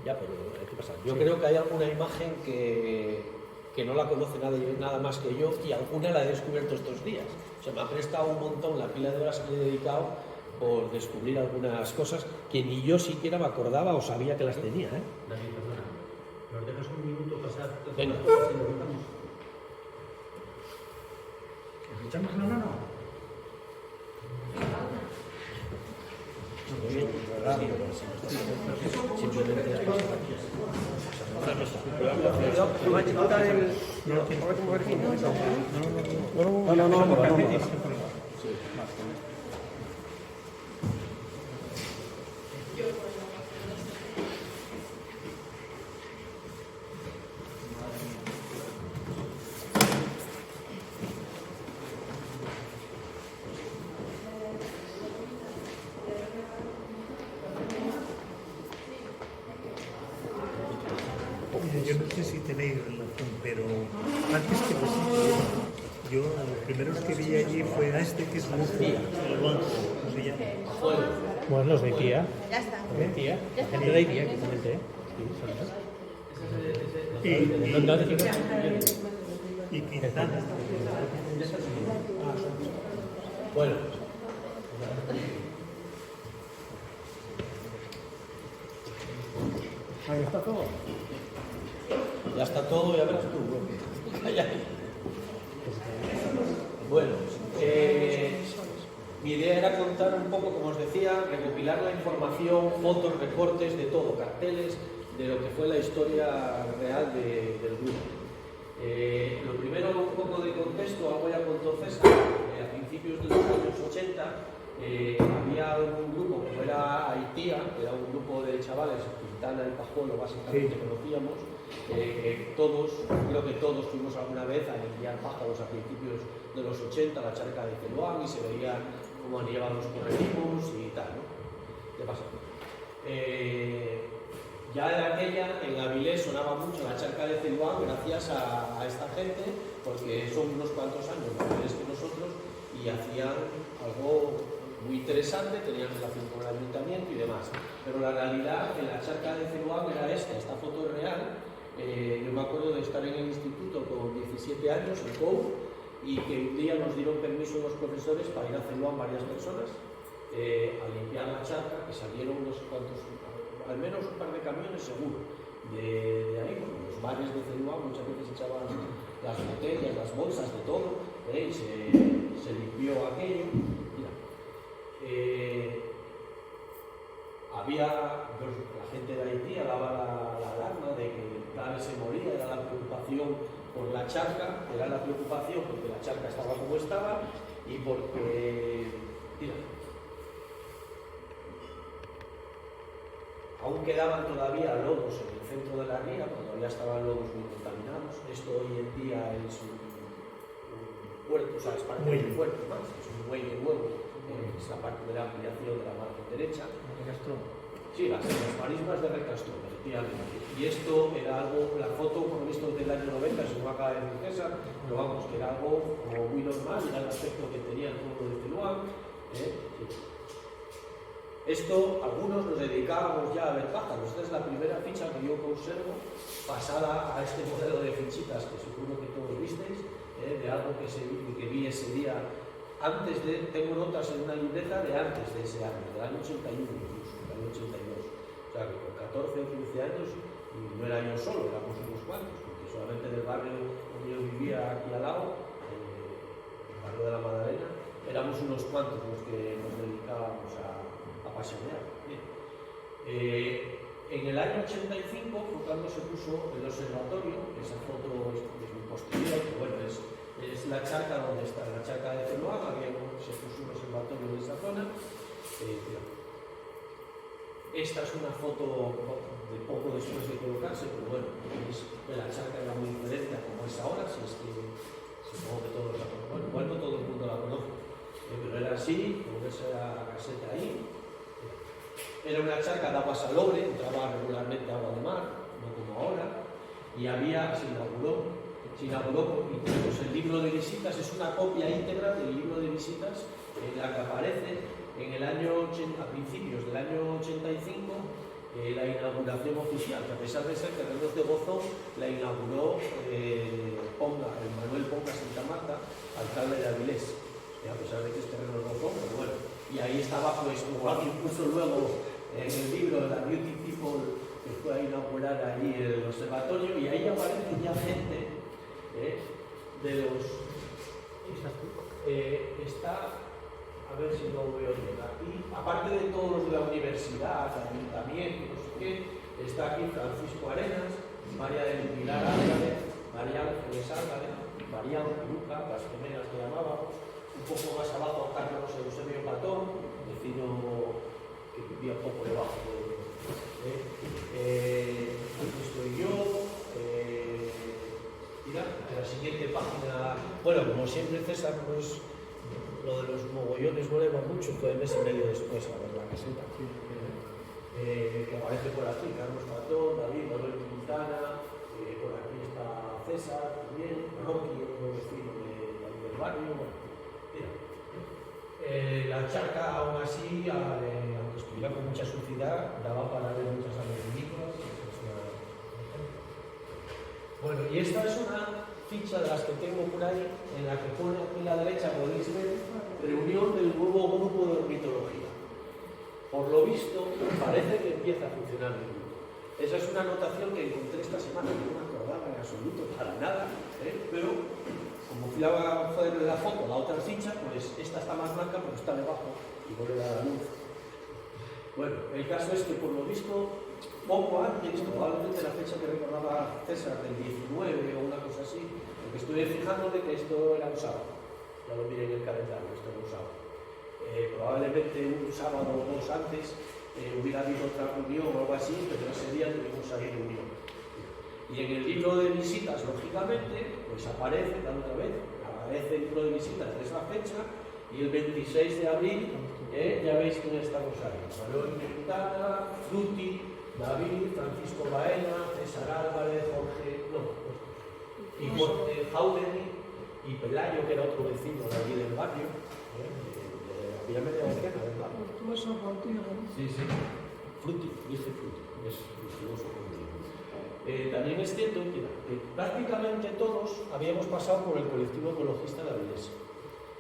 Ya, pero ¿qué pasa? Yo creo que hay alguna imagen que no la conoce nadie, nada más que yo, y alguna la he descubierto estos días. O sea, me ha prestado un montón la pila de horas que le he dedicado por descubrir algunas cosas que ni yo siquiera me acordaba o sabía que las tenía, ¿eh? David, perdona. ¿Nos dejas un minuto pasar? Venga. Si lo contamos. ¿Escuchamos? No. Simplemente es para... Yo no sé si tenéis relación, pero antes que los yo los primeros que vi allí fue a este que es el banco, ¿cómo se llama? Bueno, los de IKEA. Ya está. De IKEA. La gente de IKEA que comenté. Sí, son Y ¿Dónde chicos? Quintana. Bueno. Ahí está todo. Ya está todo, ya verás tú. Bueno, mi idea era contar un poco, como os decía, recopilar la información, fotos, recortes, de todo, carteles, de lo que fue la historia real del grupo. Lo primero, un poco de contexto, algo ya contó César, a principios de los años 80 había un grupo, como era Haitía, era un grupo de chavales, Quintana y Pajuelo básicamente conocíamos, todos, creo que todos fuimos alguna vez a enviar pájaros a principios de los 80, la charca de Celuán, y se veía cómo anillaban los correcimos y tal, ¿no? ¿Qué pasa? Ya en aquella, en Avilés sonaba mucho la charca de Celuán gracias a esta gente, porque son unos cuantos años mayores que nosotros y hacían algo muy interesante, tenían relación con el ayuntamiento y demás. Pero la realidad en la charca de Celuán era esta foto es real. Yo me acuerdo de estar en el instituto con 17 años, en COU, y que un día nos dieron permiso los profesores para ir a Celuán varias personas a limpiar la charca, que salieron unos cuantos, al menos un par de camiones seguro, de ahí, porque los bares de Celuán muchas veces echaban las botellas, las bolsas, de todo, y se limpió aquello. Mira, había, la gente de Haití daba la alarma de que cada vez se moría, era la preocupación por la charca, era la preocupación porque la charca estaba como estaba y porque, mira, aún quedaban todavía lodos en el centro de la ría, todavía estaban lodos muy contaminados. Esto hoy en día es un puerto, o sea, es parte del puerto más, es un muelle nuevo, es la parte de la ampliación de la margen derecha. Sí, las marismas de Recastro, efectivamente. Y esto era algo, la foto, por lo visto, del año 90, según acaba de decir César, pero vamos, que era algo como muy normal, era el aspecto que tenía el pueblo de Celuán. Esto, algunos nos dedicábamos ya a ver pájaros. Esta es la primera ficha que yo conservo, pasada a este modelo de fichitas que seguro que todos visteis, de algo que vi ese día. Antes de, tengo notas en una libreta de antes de ese año, del año 81 incluso, del año 82. O sea que con 14 o 15 años, y no era yo solo, éramos unos cuantos, porque solamente del barrio donde yo vivía aquí al lado, el barrio de la Madalena, éramos unos cuantos los que nos dedicábamos a pasear. En el año 85 fue cuando se puso el observatorio, esa foto es muy posterior, pero bueno, es la charca donde está, la charca de Celuán, se puso un observatorio en esa zona. Esta es una foto de poco después de colocarse, pero bueno, la charca era muy diferente a como es ahora, si es que supongo que todos la conocen. Bueno, igual no todo el mundo la conoce, pero era así, con esa caseta ahí. Era una charca de agua salobre, entraba regularmente agua de mar, no como ahora, y se inauguró, y tenemos el libro de visitas, es una copia íntegra del libro de visitas en la que aparece en el año, a principios del año 85, la inauguración oficial, que a pesar de ser Terrenos de Gozo, la inauguró Manuel Ponga Santa Marta, alcalde de Avilés, a pesar de que es Terrenos de Gozo, pero bueno. Y ahí estaba, pues, como alguien puso luego en el libro de la Beauty People, que fue a inaugurar ahí el observatorio, y ahí aparece ya gente de los... está, a ver si lo veo bien aquí, aparte de todos los de la universidad, el ayuntamiento, no sé qué, está aquí Francisco Arenas, María del Pilar Álvarez, María Ángeles Álvarez, María Luca, las gemelas que llamábamos, un poco más abajo Carlos Eusebio Patón, vecino que vivía un poco debajo aquí estoy yo. Mira, en la siguiente página, bueno, como siempre César, pues lo de los mogollones no le va mucho, fue mes y medio después a ver la caseta. Que aparece por aquí, Carlos Patón, David, Manuel Quintana, por aquí está César también, Rocky, otro vecino del barrio. Bueno, mira. La charca, aún así, aunque estuviera con mucha suciedad, daba para ver muchas aves vinícolas. Bueno, y esta es una ficha de las que tengo por ahí, en la que pone aquí a la derecha, podéis ver, reunión del nuevo grupo de ornitología. Por lo visto, parece que empieza a funcionar el grupo. Esa es una anotación que encontré esta semana, que no me acordaba en absoluto, para nada, pero como fui a hacer la foto, la otra ficha, pues esta está más blanca, pero está debajo y vuelve a la luz. Bueno, el caso es que por lo visto, poco antes, probablemente la fecha que recordaba César, del 19 o una cosa así, porque estuve fijándome que esto era un sábado. Ya lo miré en el calendario, esto era un sábado. Probablemente un sábado o dos antes hubiera habido otra reunión o algo así, pero ese día tuvimos ahí reunión. Y en el libro de visitas, lógicamente, pues aparece el libro de visitas de esa fecha, y el 26 de abril, ya veis quién estamos ahí. Manuel Quintana, Fruti, David, Francisco Baena, César Álvarez, Jorge, y Jauregui y Pelayo, que era otro vecino de allí del barrio, de la Villa Media Valenciana del barrio. Sí, sí. Fruti, dije Fruti, es fructuoso contigo. También es cierto que prácticamente todos habíamos pasado por el colectivo ecologista de Avilés,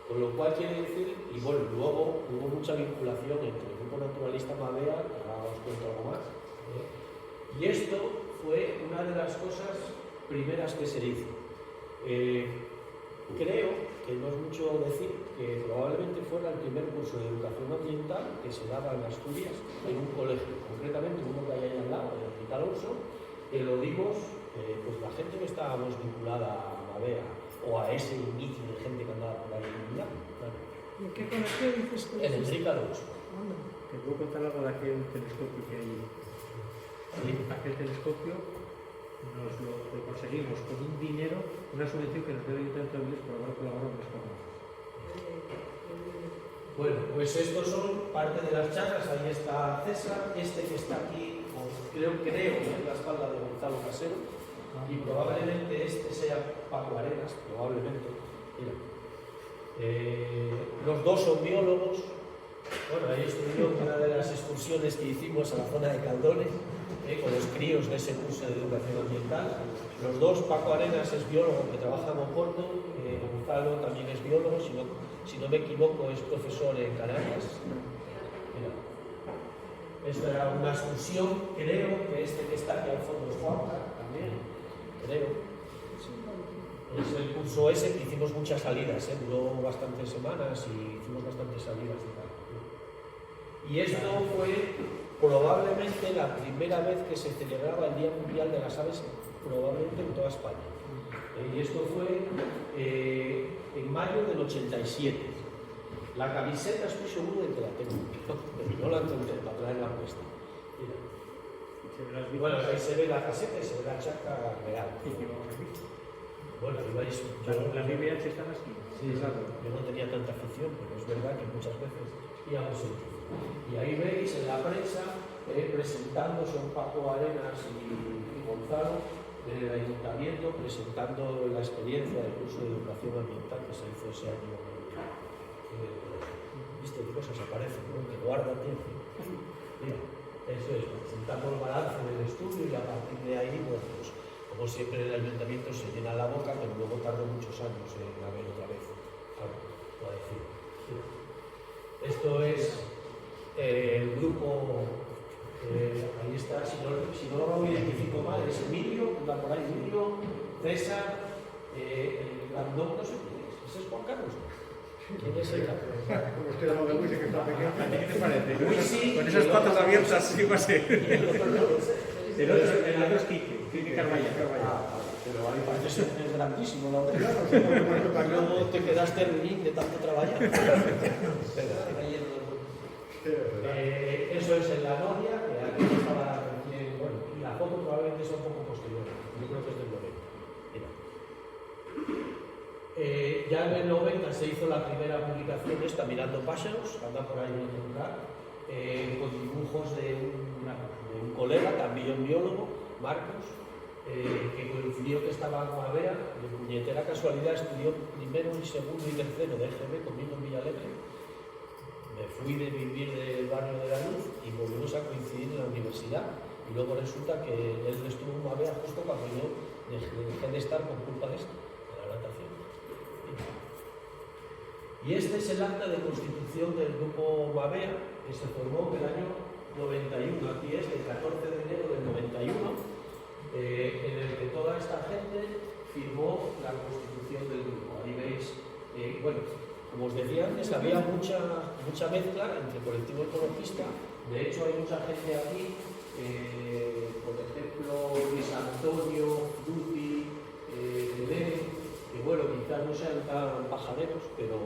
con lo cual quiere decir, y bueno, luego hubo mucha vinculación entre el grupo naturalista Mabea, que ahora os cuento algo más, y esto fue una de las cosas primeras que se hizo. Creo que no es mucho decir que probablemente fuera el primer curso de educación ambiental que se daba en Asturias en un colegio, concretamente uno que hay ahí al lado, el Hospital Alonso, que lo dimos pues la gente que estábamos vinculada a Mabea o a ese inicio de gente que andaba por ahí vinculada. Claro. ¿Y en qué colegio dices que En Enrique Alonso. Te puedo contar algo de aquel telescopio que hay. Sí. Aquel telescopio nos lo conseguimos con un dinero, una subvención que nos dio el Ayuntamiento de Avilés por haber colaborado con España. Bueno, pues estos son parte de las charlas. Ahí está César, este que está aquí, creo en la espalda de Gonzalo Casero, y probablemente este sea Paco Arenas, probablemente. Mira. Los dos son biólogos. Bueno, ahí estudió una de las excursiones que hicimos a la zona de Caldones, con los críos de ese curso de educación ambiental. Los dos, Paco Arenas es biólogo que trabaja en Oporto, Gonzalo también es biólogo, si no me equivoco es profesor en Canarias. Mira. Esta era una excursión, creo que este que está aquí al fondo es Juanca, también, creo. Es el curso ese que hicimos muchas salidas, duró bastantes semanas y hicimos bastantes salidas y tal. Y esto fue probablemente la primera vez que se celebraba el Día Mundial de las Aves, probablemente en toda España. Y esto fue en mayo del 87. La camiseta estoy seguro de que la tengo, pero no la encontré para traer la puesta. Mira. Y bueno, ahí se ve la caseta y se ve la charca real. Bueno, ahí vais. Las BBH están aquí. Sí, claro. Yo no tenía tanta afición, pero es verdad que muchas veces íbamos en. Y ahí veis en la prensa presentando, son Paco Arenas y Gonzalo del Ayuntamiento, presentando la experiencia del curso de educación ambiental que se hizo ese año. ¿Viste qué cosas aparecen? ¿No? Que guarda tiempo. Mira, Eso es, presentamos el balance del estudio y a partir de ahí, bueno, pues como siempre el ayuntamiento se llena la boca, pero luego tarda muchos años en haber otra vez algo a decir. Esto es el grupo, ahí está, si no lo identifico mal, es Emilio, anda por ahí Emilio, César, el grandón, no sé quién es, ese es Juan Carlos. ¿Quién es el grandón? Como usted lo de Wisi, que está pequeño. ¿Qué te parece? Wisi, Con esas patas abiertas, sí va a ser. el otro no lo sé. El otro es Quique Carvalla. Pero a mí parece ser grandísimo la otra. Luego te quedaste ruin de tanto trabajar. Eso es en la Noria, que aquí estaba recién, bueno, y la foto probablemente sea un poco posterior, yo creo que es del 90. Mira. Ya en el 90 se hizo la primera publicación esta, Mirando pájaros, anda por ahí en otro lugar, con dibujos de un colega, también biólogo, Marcos, que coincidió que estaba en Mavea, de puñetera casualidad estudió primero y segundo y tercero de EGB conmigo en Villalegre. Me fui de vivir del barrio de la Luz y volvimos a coincidir en la universidad. Y luego resulta que él estuvo en Mavea justo cuando yo dejé de estar con culpa de esto, de la natación. Y este es el acta de constitución del grupo Mavea, que se formó en el año 91, aquí es el 14 de enero del 91, en el que toda esta gente firmó la constitución del grupo. Ahí veis, bueno, como os decía antes, había mucha mezcla entre colectivo ecologista. De hecho, hay mucha gente aquí, por ejemplo, Luis Antonio, Duti, Belén, que bueno, quizás no sean tan pajareros, pero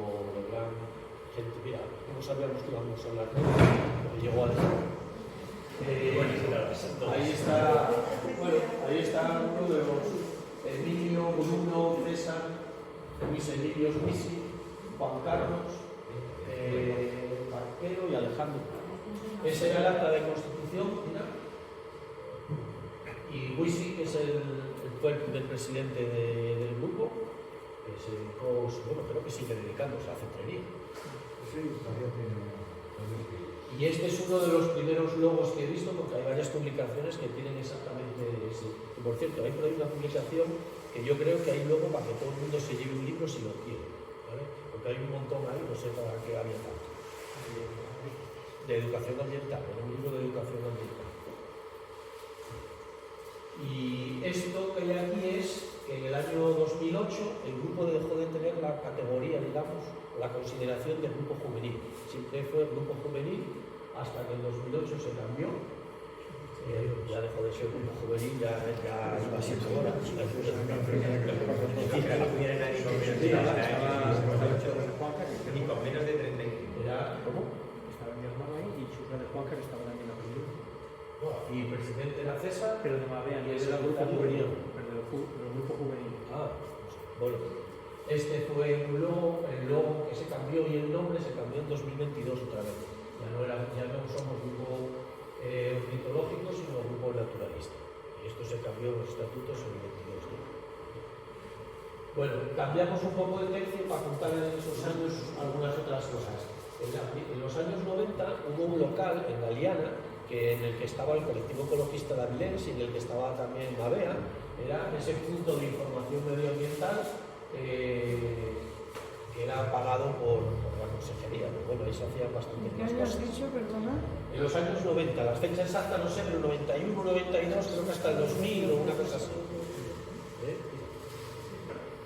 eran gente, mira, no sabíamos que íbamos a hablar de ello, pero llegó a decir. Ahí está uno de los Emilio, Bruno, César, Luis Emilio Wisi, Juan Carlos, Barquero y Alejandro. Ese era el acta de constitución, mira. Y Wisi, que es fue el primer presidente del grupo, que se dedicó, bueno, creo que sigue dedicándose a cetrería. Y este es uno de los primeros logos que he visto, porque hay varias publicaciones que tienen exactamente ese. Y por cierto, hay por ahí una publicación que yo creo que hay luego para que todo el mundo se lleve un libro si lo quiere, ¿vale? Porque hay un montón ahí, no sé para qué había tanto. De educación ambiental, era un libro de educación ambiental. Y esto que hay aquí es que en el año 2008 el grupo dejó de tener la categoría, digamos, la consideración del grupo juvenil. Siempre fue el grupo juvenil hasta que en 2008 se cambió. Ya dejó de ser grupo juvenil, ya iba siendo hora. Ni con menos de 30. ¿Cómo? Estaba mi hermano ahí y Chusla de Juanca, que estaba también en la presidencia. Y el presidente era César, Pero de Mavea, y no es del el grupo juvenil. juvenil. Pero del grupo juvenil. Bueno, este fue un logo, el logo que se cambió y el nombre se cambió en 2022 otra vez. Ya no somos grupo ornitológico, sino grupo naturalista. Y esto se cambió en los estatutos en el 22. Bueno, cambiamos un poco de tercio para contar en esos años algunas otras cosas. En los años 90 hubo un local en Galiana en el que estaba el colectivo ecologista de Avilés y en el que estaba también Mavea. Era ese punto de información medioambiental que era pagado por la consejería. Pero bueno, ahí se hacían bastante ¿Qué más hayas cosas. dicho, perdona? En los años 90, las fechas exactas no sé, pero 91, 92, creo que hasta el 2000 o una cosa así.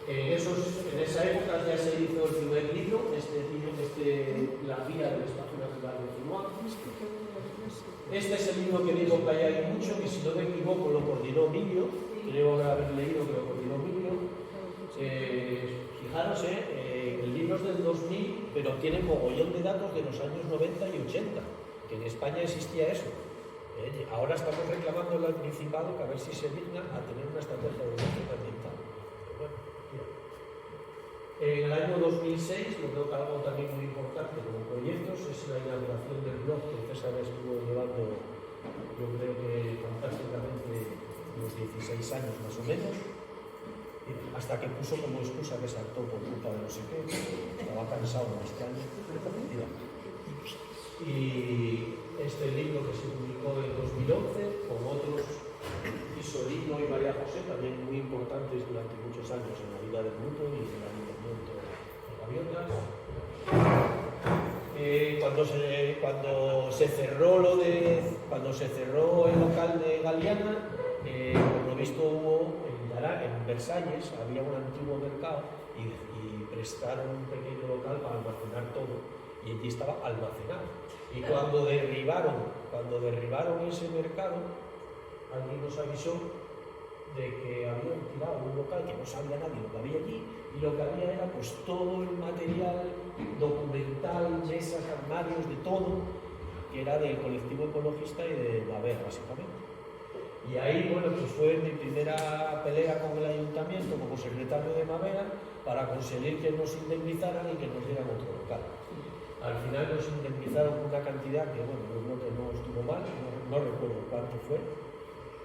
En esa época ya se hizo el primer libro, la guía del espacio natural de Zuluaga. Este es el libro que digo que hay mucho, que si no me equivoco lo coordinó Emilio, creo haber leído que lo coordinó Emilio. Fijaros, el libro es del 2000, pero tiene mogollón de datos de los años 90 y 80, que en España existía eso. Ahora estamos reclamando al Principado que a ver si se digna a tener una estrategia de ordenación ambiental. Pero bueno, mira. En el año 2006, lo creo que algo también muy importante como proyectos es la inauguración del blog que César estuvo llevando, yo creo que fantásticamente, unos 16 años más o menos, hasta que puso como excusa que saltó por culpa de no sé qué, estaba cansado este año. Mira. Y este libro que se publicó en 2011, con otros, Isolino y María José, también muy importantes durante muchos años en la vida del mundo y en el ayuntamiento de Gaviotas. Cuando se cerró el local de Galiana, por lo visto hubo en Versalles, había un antiguo mercado y prestaron un pequeño local para almacenar todo, y allí estaba almacenado. Y cuando derribaron ese mercado, alguien nos avisó de que habían tirado un local que no sabía nadie lo que había allí, y lo que había era pues todo el material documental, mesas, armarios, de todo, que era del colectivo ecologista y de Mabea, básicamente. Y ahí, bueno, pues fue mi primera pelea con el ayuntamiento como secretario de Mabea para conseguir que nos indemnizaran y que nos dieran otro local. Al final nos indemnizaron una cantidad que, bueno, yo creo que no estuvo mal, no recuerdo cuánto fue,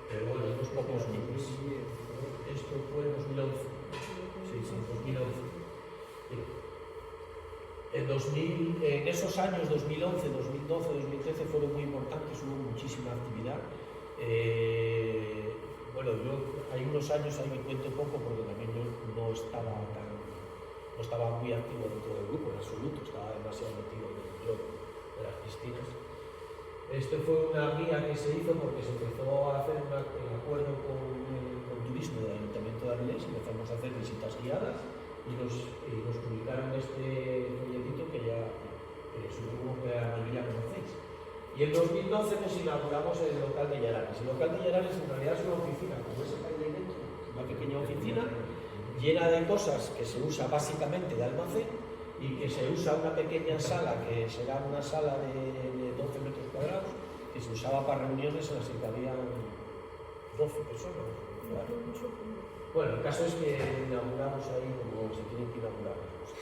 pero bueno, unos pocos miles. Esto fue en 2011. Sí, 2011. En esos años, 2011, 2012, 2013, fueron muy importantes, hubo muchísima actividad. Bueno, yo hay unos años ahí me cuento poco porque también yo no estaba muy activo dentro del grupo en absoluto, estaba demasiado metido en el blog de las Cristinas. Esto fue una guía que se hizo porque se empezó a hacer un acuerdo con turismo del Ayuntamiento de Avilés, empezamos a hacer visitas guiadas y nos publicaron este folletito que ya supongo que a ya conocéis. Y en 2012 pues inauguramos el local de Yaranes. El local de Yaranes en realidad es una oficina, como ese que hay ahí dentro, una pequeña oficina llena de cosas que se usa básicamente de almacén y que se usa una pequeña sala, que será una sala de 12 metros cuadrados, que se usaba para reuniones en las que cabían 12 personas. Bueno, el caso es que inauguramos ahí como se tienen que inaugurar las cosas.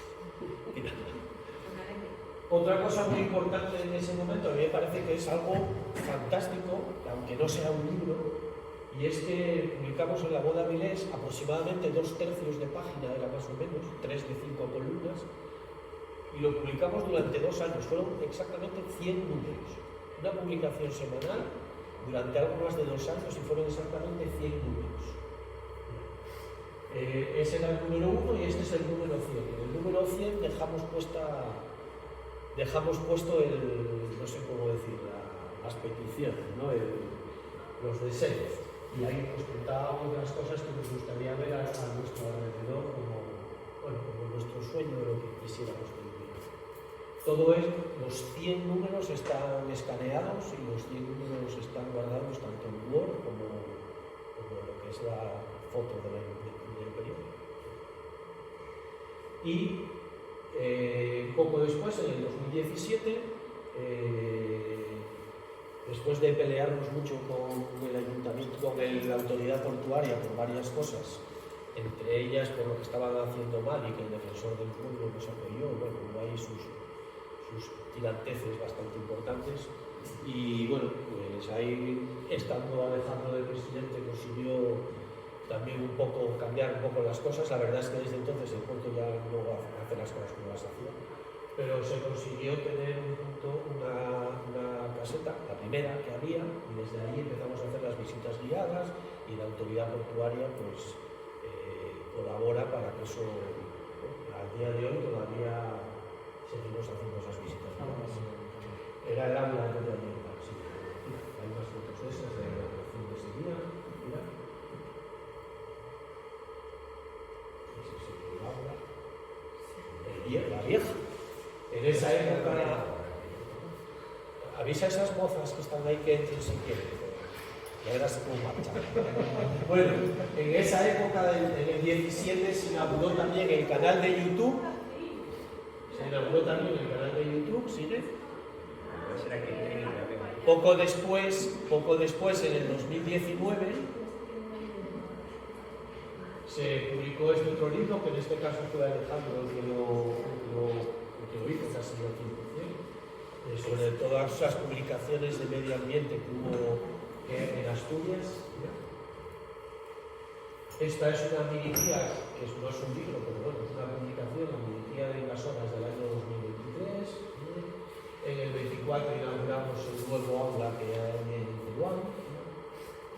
Otra cosa muy importante en ese momento, a mí me parece que es algo fantástico, aunque no sea un libro, y es que publicamos en La Voz de Avilés aproximadamente 2/3 de página, era más o menos, 3 de 5 columnas, y lo publicamos durante 2 años, fueron exactamente 100 números. Una publicación semanal durante algo más de 2 años y fueron exactamente 100 números. Ese era el número 1 y este es el número 100. En el número 100 dejamos puesto no sé cómo decir, las peticiones, ¿no? Los deseos. Y ahí pues contábamos las cosas que nos gustaría ver a nuestro alrededor como nuestro sueño de lo que quisiéramos vivir. Todo los 100 números están escaneados y los 100 números están guardados tanto en Word como lo que es la foto del periódico. Y poco después, en el 2017, después de pelearnos mucho con el ayuntamiento, con la autoridad portuaria por varias cosas, entre ellas por lo que estaban haciendo mal y que el defensor del pueblo nos apoyó, bueno, hubo ahí sus tiranteces bastante importantes, y bueno, pues ahí, estando Alejandro de presidente, consiguió también cambiar un poco las cosas. La verdad es que desde entonces el puerto ya no hace las cosas como las hacía, pero se consiguió tener una caseta, la primera que había, y desde ahí empezamos a hacer las visitas guiadas y la autoridad portuaria pues colabora para que eso, al día de hoy todavía seguimos haciendo esas visitas guiadas. Era el aula de la mierda, sí. Hay más fotos de esas de la relación de ese día. Mira. La vieja. En esa época, avisa a esas mozas que están ahí que entren si quieren. Ya verás cómo marcha. Bueno, en esa época, en el 17, se inauguró también el canal de YouTube. ¿Sigue? Poco después, en el 2019, se publicó este otro libro, que en este caso fue Alejandro el que lo hizo, casi al 100%, sobre todas esas publicaciones de medio ambiente que hubo en Asturias. Esta es una mini guía, que no es un libro, pero bueno, es una publicación, la mini guía de invasoras del año 2023. En el 24 inauguramos el nuevo aula que hay en Teruán.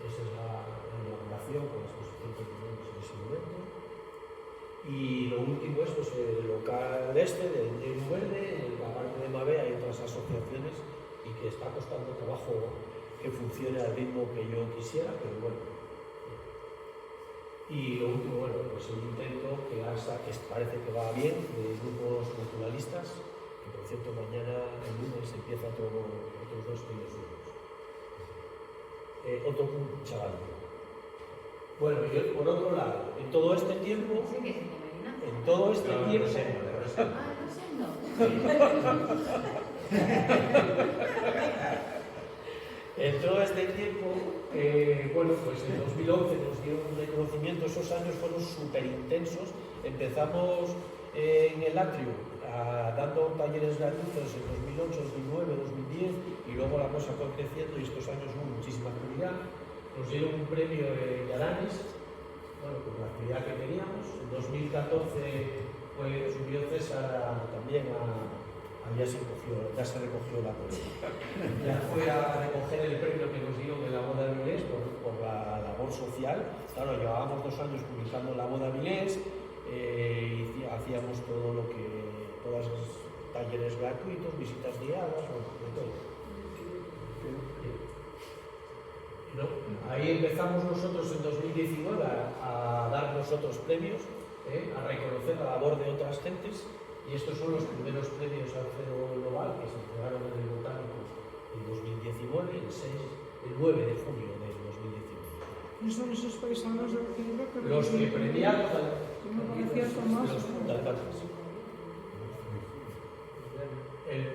Esa es la inauguración con la exposición que tuvimos en ese momento. Y lo último es pues, el local este de Ñeru Verde, en la parte de Mabea hay otras asociaciones y que está costando trabajo que funcione al ritmo que yo quisiera, pero bueno. Y lo último, bueno, pues el intento que hasta que parece que va bien de grupos naturalistas, que por cierto mañana el lunes empieza otros 2 videos. Otro chaval. Bueno, y por otro lado, en todo este tiempo, en todo este tiempo, en todo este tiempo, bueno, pues en 2011 nos dieron un reconocimiento, esos años fueron súper intensos. Empezamos en el atrio dando talleres gratuitos en 2008, 2009, 2010 y luego la cosa fue creciendo y estos años hubo muchísima actividad. Nos dieron un premio de Yaranes, bueno, por la actividad que teníamos. En 2014 subió César también ya se recogió la cosa. Ya fue a recoger el premio que nos dieron en la boda de Avilés por la labor social. Claro, llevábamos 2 años publicando la boda de Avilés, y hacíamos todo lo que, todos los talleres gratuitos, visitas guiadas, de todo. ¿No? Ahí empezamos nosotros en 2019 a dar nosotros premios, a reconocer la labor de otras gentes, y estos son los primeros premios Alfredo Global que se entregaron en el Botánico en 2019, el 9 de junio del 2019. ¿Y son esos paisanos del cielo que Los que premiamos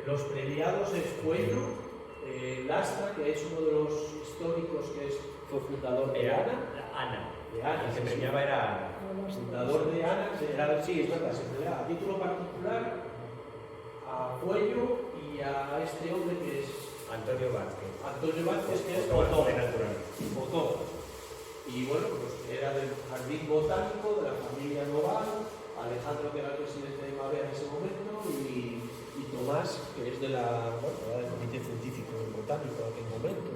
los premiados es Cuello, Lastra, que es uno de los históricos que fue fundador de ANA. De ANA, se premiaba era fundador de ANA, sí, es verdad, se premiaba a título particular a Cuello y a este hombre que es Antonio Vázquez, que es fotógrafo. Y bueno, pues era del Jardín Botánico, de la familia Noval, Alejandro, que era el presidente de Mabea en ese momento, y Tomás, que es del Comité Científico del Botánico en aquel momento.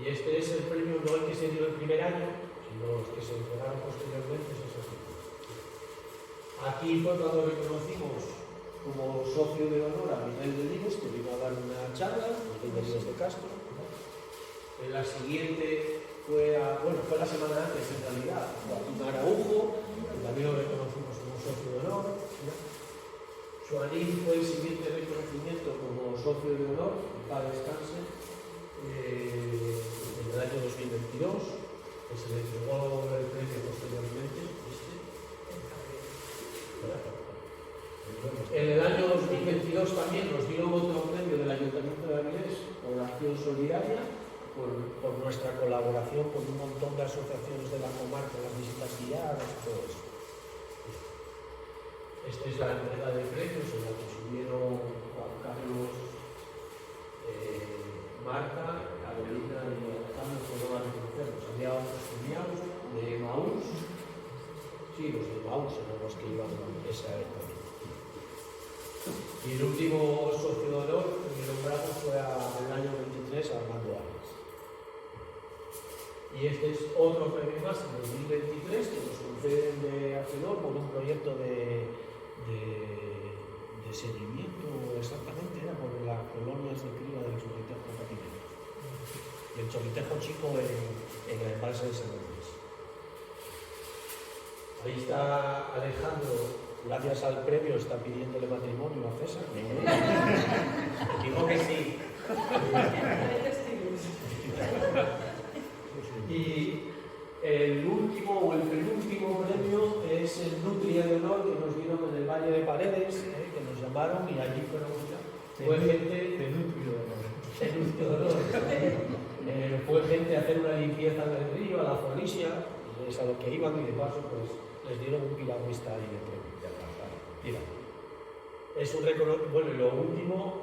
Y este es el premio, no el que se dio el primer año, sino los que se entregaron posteriormente. Aquí fue cuando reconocimos como socio de honor a Miguel Delibes, que vino a dar una charla, Miguel Delibes de Castro. En la siguiente fue la semana antes en realidad, Joaquín Araujo, que también lo reconocimos como socio de honor. Joaquín fue el siguiente reconocimiento como socio de honor, para descanse, en el año 2022, que se le entregó el premio posteriormente. En el año 2022 también nos dieron otro premio del Ayuntamiento de Avilés por acción solidaria, por nuestra colaboración con un montón de asociaciones de la comarca, las visitas guiadas y todo eso. Esta es la entrega de premios en la que subieron Juan Carlos, Marta, Carolina y Alejandro, que no van a conocerlos. Había otros premiados de Maús. Sí, los de Maús eran los que iban a esa época. Y el último socio de honor que nombramos fue en el año 23 a Armando Arias. Y este es otro premio más en 2023 que nos conceden de ACEDOR por un proyecto de seguimiento, exactamente, era por las colonias de cría del Chorritejo Patinero. Y el Chorritejo Chico en el embalse de San Andrés. Ahí está Alejandro. Gracias al premio está pidiéndole matrimonio a César. Digo que sí. Y el último o el penúltimo premio es el Nutria de Honor que nos dieron en el Valle de Paredes, que nos llamaron y allí fue gente de Nutria de Honor. Fue gente a hacer una limpieza del río, a la Fonisia, es a lo que iban y de paso pues les dieron un piragüista ahí de premio. Mira, es un reconocimiento, bueno, y lo último,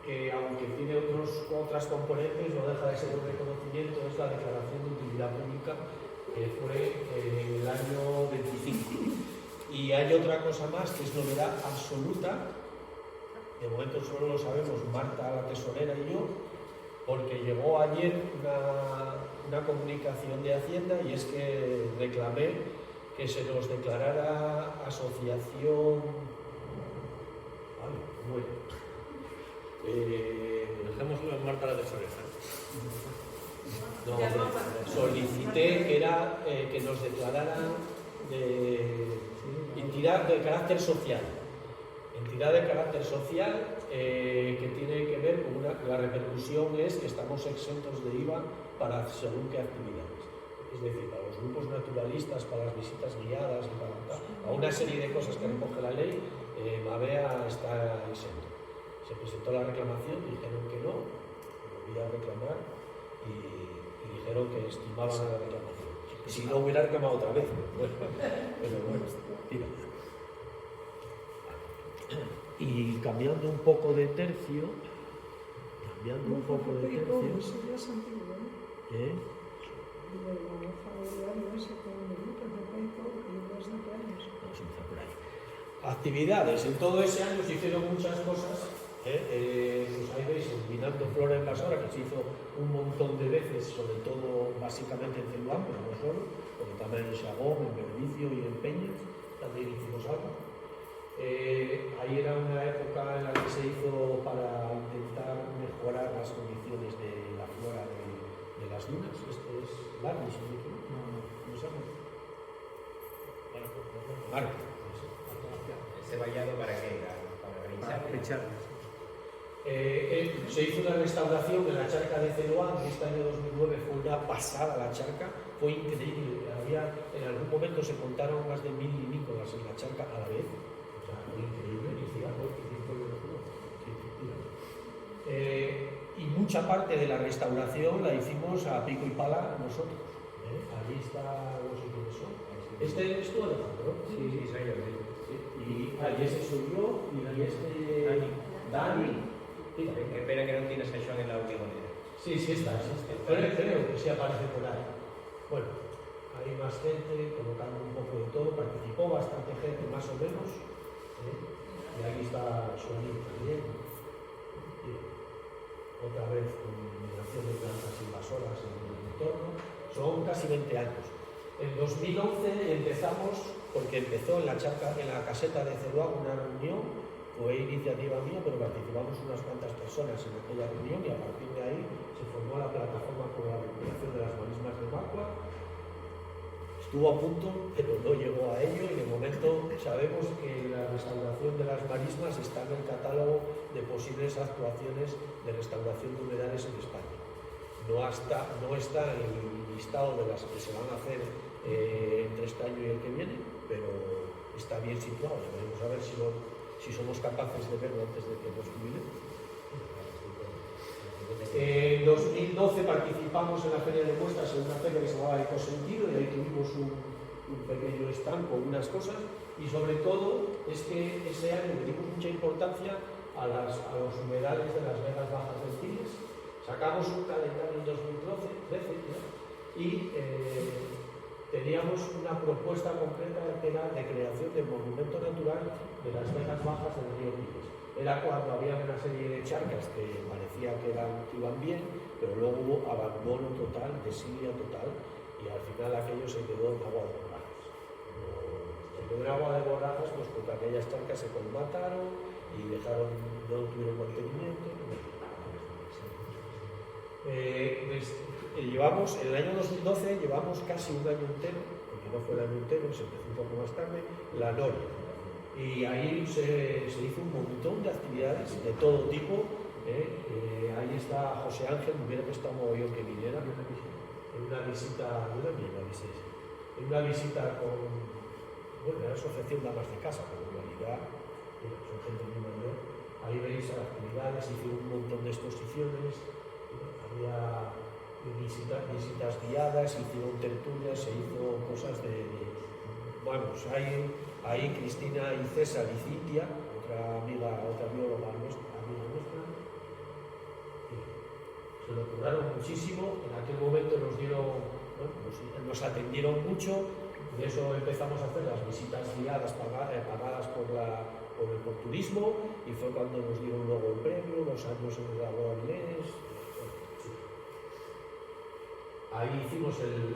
que aunque tiene otras componentes, no deja de ser un reconocimiento, es la declaración de utilidad pública, que fue en el año 25. Y hay otra cosa más, que es novedad absoluta, De momento solo lo sabemos Marta, la tesorera, y yo, porque llegó ayer una comunicación de Hacienda y es que reclamé que se nos declarara asociación. Vale, bueno. Dejémoslo en Marta la tesorera. No, solicité que nos declararan de entidad de carácter social. Entidad de carácter social que tiene que ver con la repercusión es que estamos exentos de IVA para según qué actividades. Es decir, para los grupos naturalistas, para las visitas guiadas, y para una serie de cosas que recoge la ley, Mabea está exento. Se presentó la reclamación, dijeron que no, volví a reclamar y dijeron que estimaban la reclamación. Si no, hubiera reclamado otra vez. Bueno, pero bueno, tira. Y cambiando un poco de tercio, Eso ya es antiguo, ¿eh? ¿eh? Y de la hoja de diario ese con minutos de PayPal que lleva desde años. Vamos a empezar por ahí. Actividades. En todo ese año se hicieron muchas cosas. Pues ahí veis, el Vinando Flora Invasora, que se hizo un montón de veces, sobre todo básicamente en Celuán, pero no solo, porque también en Xagón, en Berbicio y en Peñas también hicimos algo. Ahí era una época en la que se hizo para intentar mejorar las condiciones de la flora de las dunas. Esto es Larry, si no me equivoco. ¿Cómo se llama? Marco. ¿Ese vallado para qué era? Para Echarlas. Se hizo una restauración en la charca de Celuán, que este año 2009 fue una pasada la charca, fue increíble. En algún momento se contaron más de 1000 vinícolas en la charca a la vez. O sea, fue increíble. Y mucha parte de la restauración la hicimos a pico y pala nosotros. Allí está, no sé quiénes son. Este es tú, Alejandro. Sí, soy yo. Y allí ese soy yo, y Dani. Qué pena que no tienes a Joan en la hormigonera. Sí, está. Creo que sí aparece por ahí. Bueno, hay más gente colocando un poco de todo, participó bastante gente más o menos. Y ahí está Suanín también. Otra vez con eliminación de plantas invasoras en el entorno. Son casi 20 años. En 2011 empezamos, porque empezó en la caseta de Celuán una reunión. Fue iniciativa mía, pero participamos unas cuantas personas en aquella reunión y a partir de ahí se formó la plataforma por la recuperación de las marismas de Macua. Estuvo a punto, pero no llegó a ello y de momento sabemos que la restauración de las marismas está en el catálogo de posibles actuaciones de restauración de humedales en España. No está en el listado de las que se van a hacer entre este año y el que viene, pero está bien situado. Veremos a ver si somos capaces de verlo antes de que nos jubilemos. En 2012 participamos en la feria de muestras en una feria que se llamaba Ecosentido y ahí tuvimos un pequeño stand con unas cosas y sobre todo es que ese año le dimos mucha importancia a los humedales de las vegas bajas del Tiles. Sacamos un calendario en 2013 y teníamos una propuesta concreta que era de creación del monumento natural de las vegas bajas del río Tiles. Era cuando había una serie de charcas que parecía que iban bien, pero luego hubo abandono total, desidia total, y al final aquello se quedó en agua de borrajas. Se quedó en agua de borrajas pues porque aquellas charcas se colmataron y no tuvieron mantenimiento. Llevamos, en el año 2012 llevamos casi un año entero, porque no fue el año entero, se empezó un poco más tarde, la Noria. Y ahí se hizo un montón de actividades de todo tipo. Ahí está José Ángel, me hubiera prestado un mogollón que viniera en una visita, en una visita con la Asociación Damas de Casa, pero en realidad son gente muy mayor. Ahí veis las actividades, hicieron un montón de exposiciones, había visitas guiadas, hicieron tertulias, se hizo cosas vamos, ahí Cristina y César y Cintia, otra bióloga amiga nuestra, se lo curaron muchísimo. En aquel momento nos atendieron mucho, de eso empezamos a hacer las visitas guiadas pagadas por por el porturismo, y fue cuando nos dieron luego el premio, los años en el Lago Avilés. Ahí hicimos el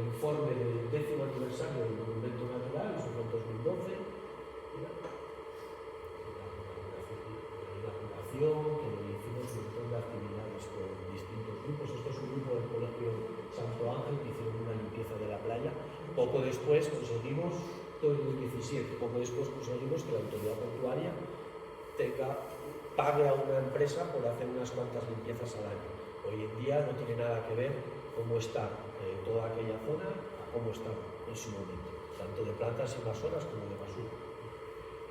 informe del 10º aniversario del Monumento Natural, eso fue en 2012. La inauguración, que hicimos un montón de actividades con distintos grupos. Esto es un grupo del Colegio Santo Ángel que hicieron una limpieza de la playa. Poco después conseguimos, todo en el 17, poco después conseguimos que la autoridad portuaria pague a una empresa por hacer unas cuantas limpiezas al año. Hoy en día no tiene nada que ver cómo está toda aquella zona a cómo está en su momento, tanto de plantas invasoras como de basura.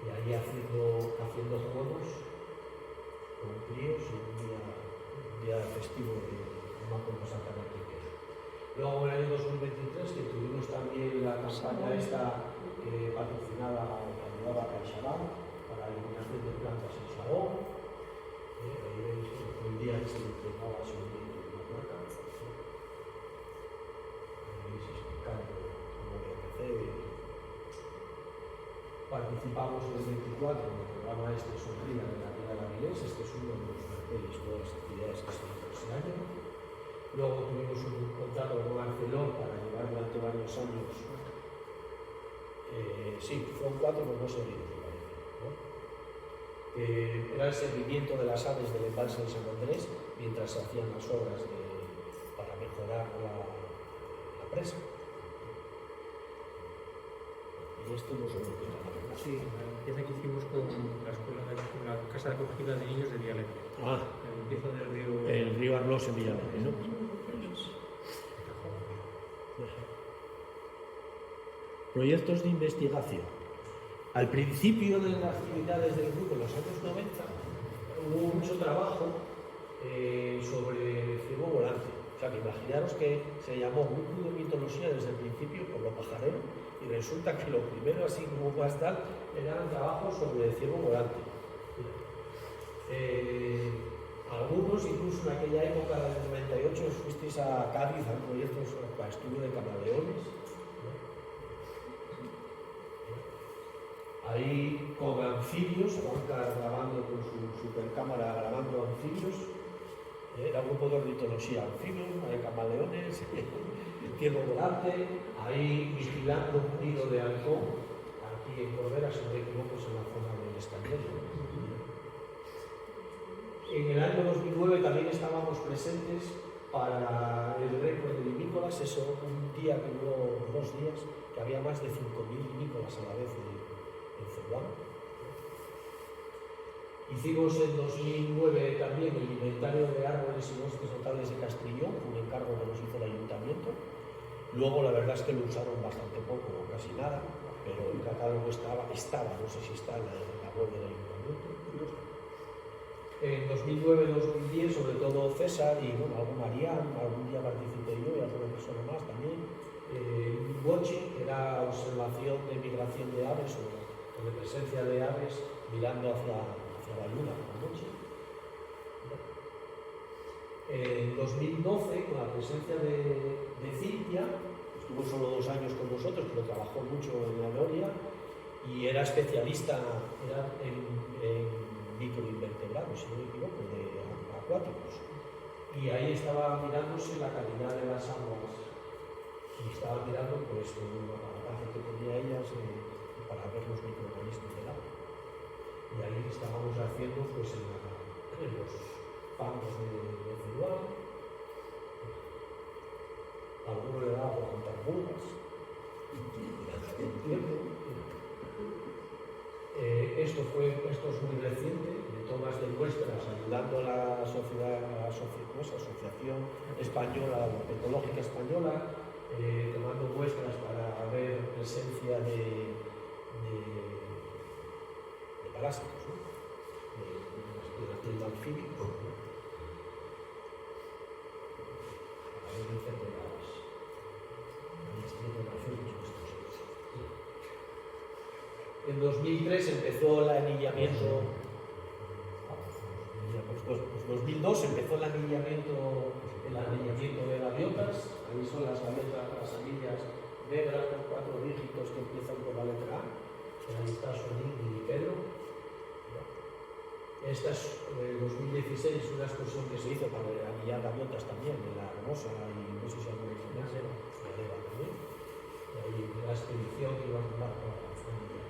Y ahí haciendo juegos con críos y un día festivo que no me acuerdo exactamente qué es. Luego en el año 2023 que tuvimos también la campaña esta patrocinada que ayudaba a CaixaBank para la eliminación de plantas en Sagón. Ahí veis el día que se entregaba a su una placa. Ahí veis explicando cómo había que hacer. Participamos en el 24 en el programa Sonrida de la Vía de Avilés. Este es uno de los carteles, todas las actividades que se hizo ese año. Luego tuvimos un contrato con Arcelor para llevar durante varios años. Sí, fueron 4, pero no seguidos, me parece, ¿no? Era el seguimiento de las aves del embalse de San Andrés mientras se hacían las obras para mejorar la presa. Y esto no solo que la verdad. Sí, la limpieza que hicimos con la escuela, con la casa de acogida de niños de Villalegre. Ah, La limpieza del río. el río Arnós en Villalegre, ¿no? Proyectos de investigación. Al principio de las actividades del grupo, en los años 90, hubo mucho trabajo sobre el ciervo volante. O sea, que imaginaros que se llamó Grupo de Mitología desde el principio por lo pajarero, y resulta que lo primero, así como más tal, eran trabajos sobre el ciervo volante. Algunos, incluso en aquella época del 98, fuisteis a Cádiz a proyectos para estudio de camaleones. Ahí con anfibios, Juanca grabando con su supercámara grabando anfibios. Era un grupo de ornitología, anfibios, camaleones, ciervo volante, ahí vigilando un nido de halcón, aquí en Cordera, si no me equivoco, es en la zona del Escandel. En el año 2009 también estábamos presentes para el récord de vinícolas, eso un día que hubo 2 días, que había más de 5.000 vinícolas a la vez en Cebuán. Hicimos en 2009 también el inventario de árboles y bosques notables de Castrillón, un encargo que nos hizo el ayuntamiento. Luego la verdad es que lo usaron bastante poco o casi nada, pero el catálogo estaba, no sé si está en la web del ayuntamiento. En 2009-2010, sobre todo César y bueno, algún Marián, algún día participé yo y alguna persona más también. Boche, que era observación de migración de aves o de presencia de aves mirando hacia la luna por la noche. En 2012, con la presencia de Cintia, estuvo solo 2 años con nosotros, pero trabajó mucho en la Gloria y era especialista en microinvertebrados, si no me equivoco, de acuáticos. Y ahí estaba mirándose la calidad de las aguas y estaba mirando pues un aparataje que tenía ellas para ver los microorganismos del agua. Y ahí estábamos haciendo pues en los pagos de Cebuán. Alguno le daba por contar burgas. Esto es muy reciente, de tomas de muestras ayudando a la Asociación Española, Ecológica Española, tomando muestras para ver presencia de parásitos, ¿no? de anfibios, para ver enfermedades. En 2003 empezó el anillamiento. Pues 2002 empezó el anillamiento de gaviotas. Ahí son las gaviotas, las anillas negras con 4 dígitos que empiezan con la letra A. Ahí está Sonín y Pedro. Esta es 2016, una excursión que se hizo para guiar gaviotas también en La Hermosa y no sé si alguna más era también. Y ahí la expedición que iba a andar por la familia.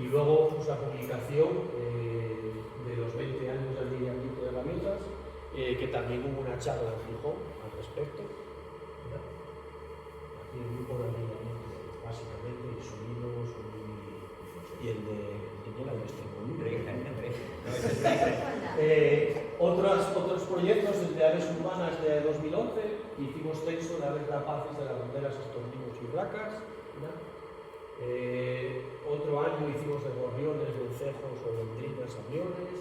Y luego pues, la publicación de los 20 años del lineamiento de gaviotas, que también hubo una charla en Gijón al respecto. Mira, aquí el grupo de alineamiento, básicamente, y sonidos, y el de otros proyectos, el de Aves Urbanas de 2011, hicimos censo de aves rapaces de las banderas, estorninos y racas. Otro año hicimos de gorriones, vencejos, golondrinas, aviones.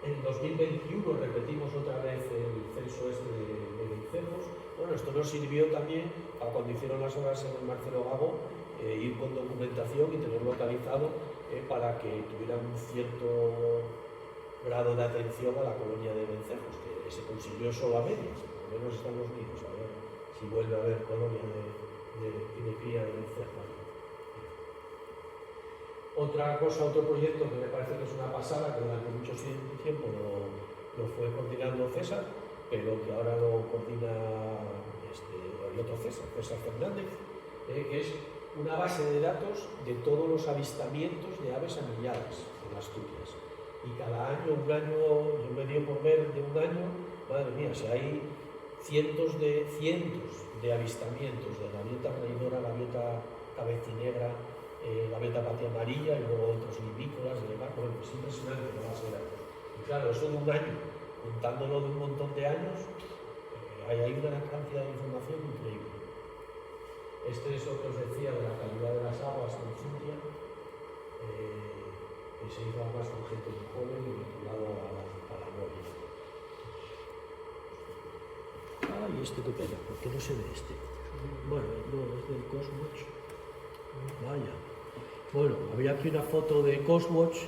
En 2021 repetimos otra vez el censo este de vencejos. Bueno, esto nos sirvió también para cuando hicieron las obras en el Marcelo Gago, ir con documentación y tener localizado para que tuvieran un cierto grado de atención a la colonia de vencejos, que se consiguió solo a medias, por lo menos están los nidos, a ver si vuelve a haber colonia de cría de vencejos. Otra cosa, otro proyecto que me parece que es una pasada, que durante mucho tiempo lo fue coordinando César, pero que ahora lo coordina el otro César Fernández, que es una base de datos de todos los avistamientos de aves anilladas en Asturias. Y cada año, yo me dio por ver de un año, madre mía, si hay cientos de avistamientos de gaviota reidora, gaviota cabecinegra, gaviota patia amarilla y luego otros livícolas, de demás. Bueno, es impresionante la base de datos. Y claro, eso de un año, contándolo de un montón de años, hay una cantidad de información increíble. Este es lo que os decía de la calidad de las aguas en Zulia, que se hizo además con gente muy joven y vinculado a la gloria. Ay, este que pega, ¿por qué no se ve este? Bueno, no, es del Cosmos. Vaya. Bueno, había aquí una foto de Cosmos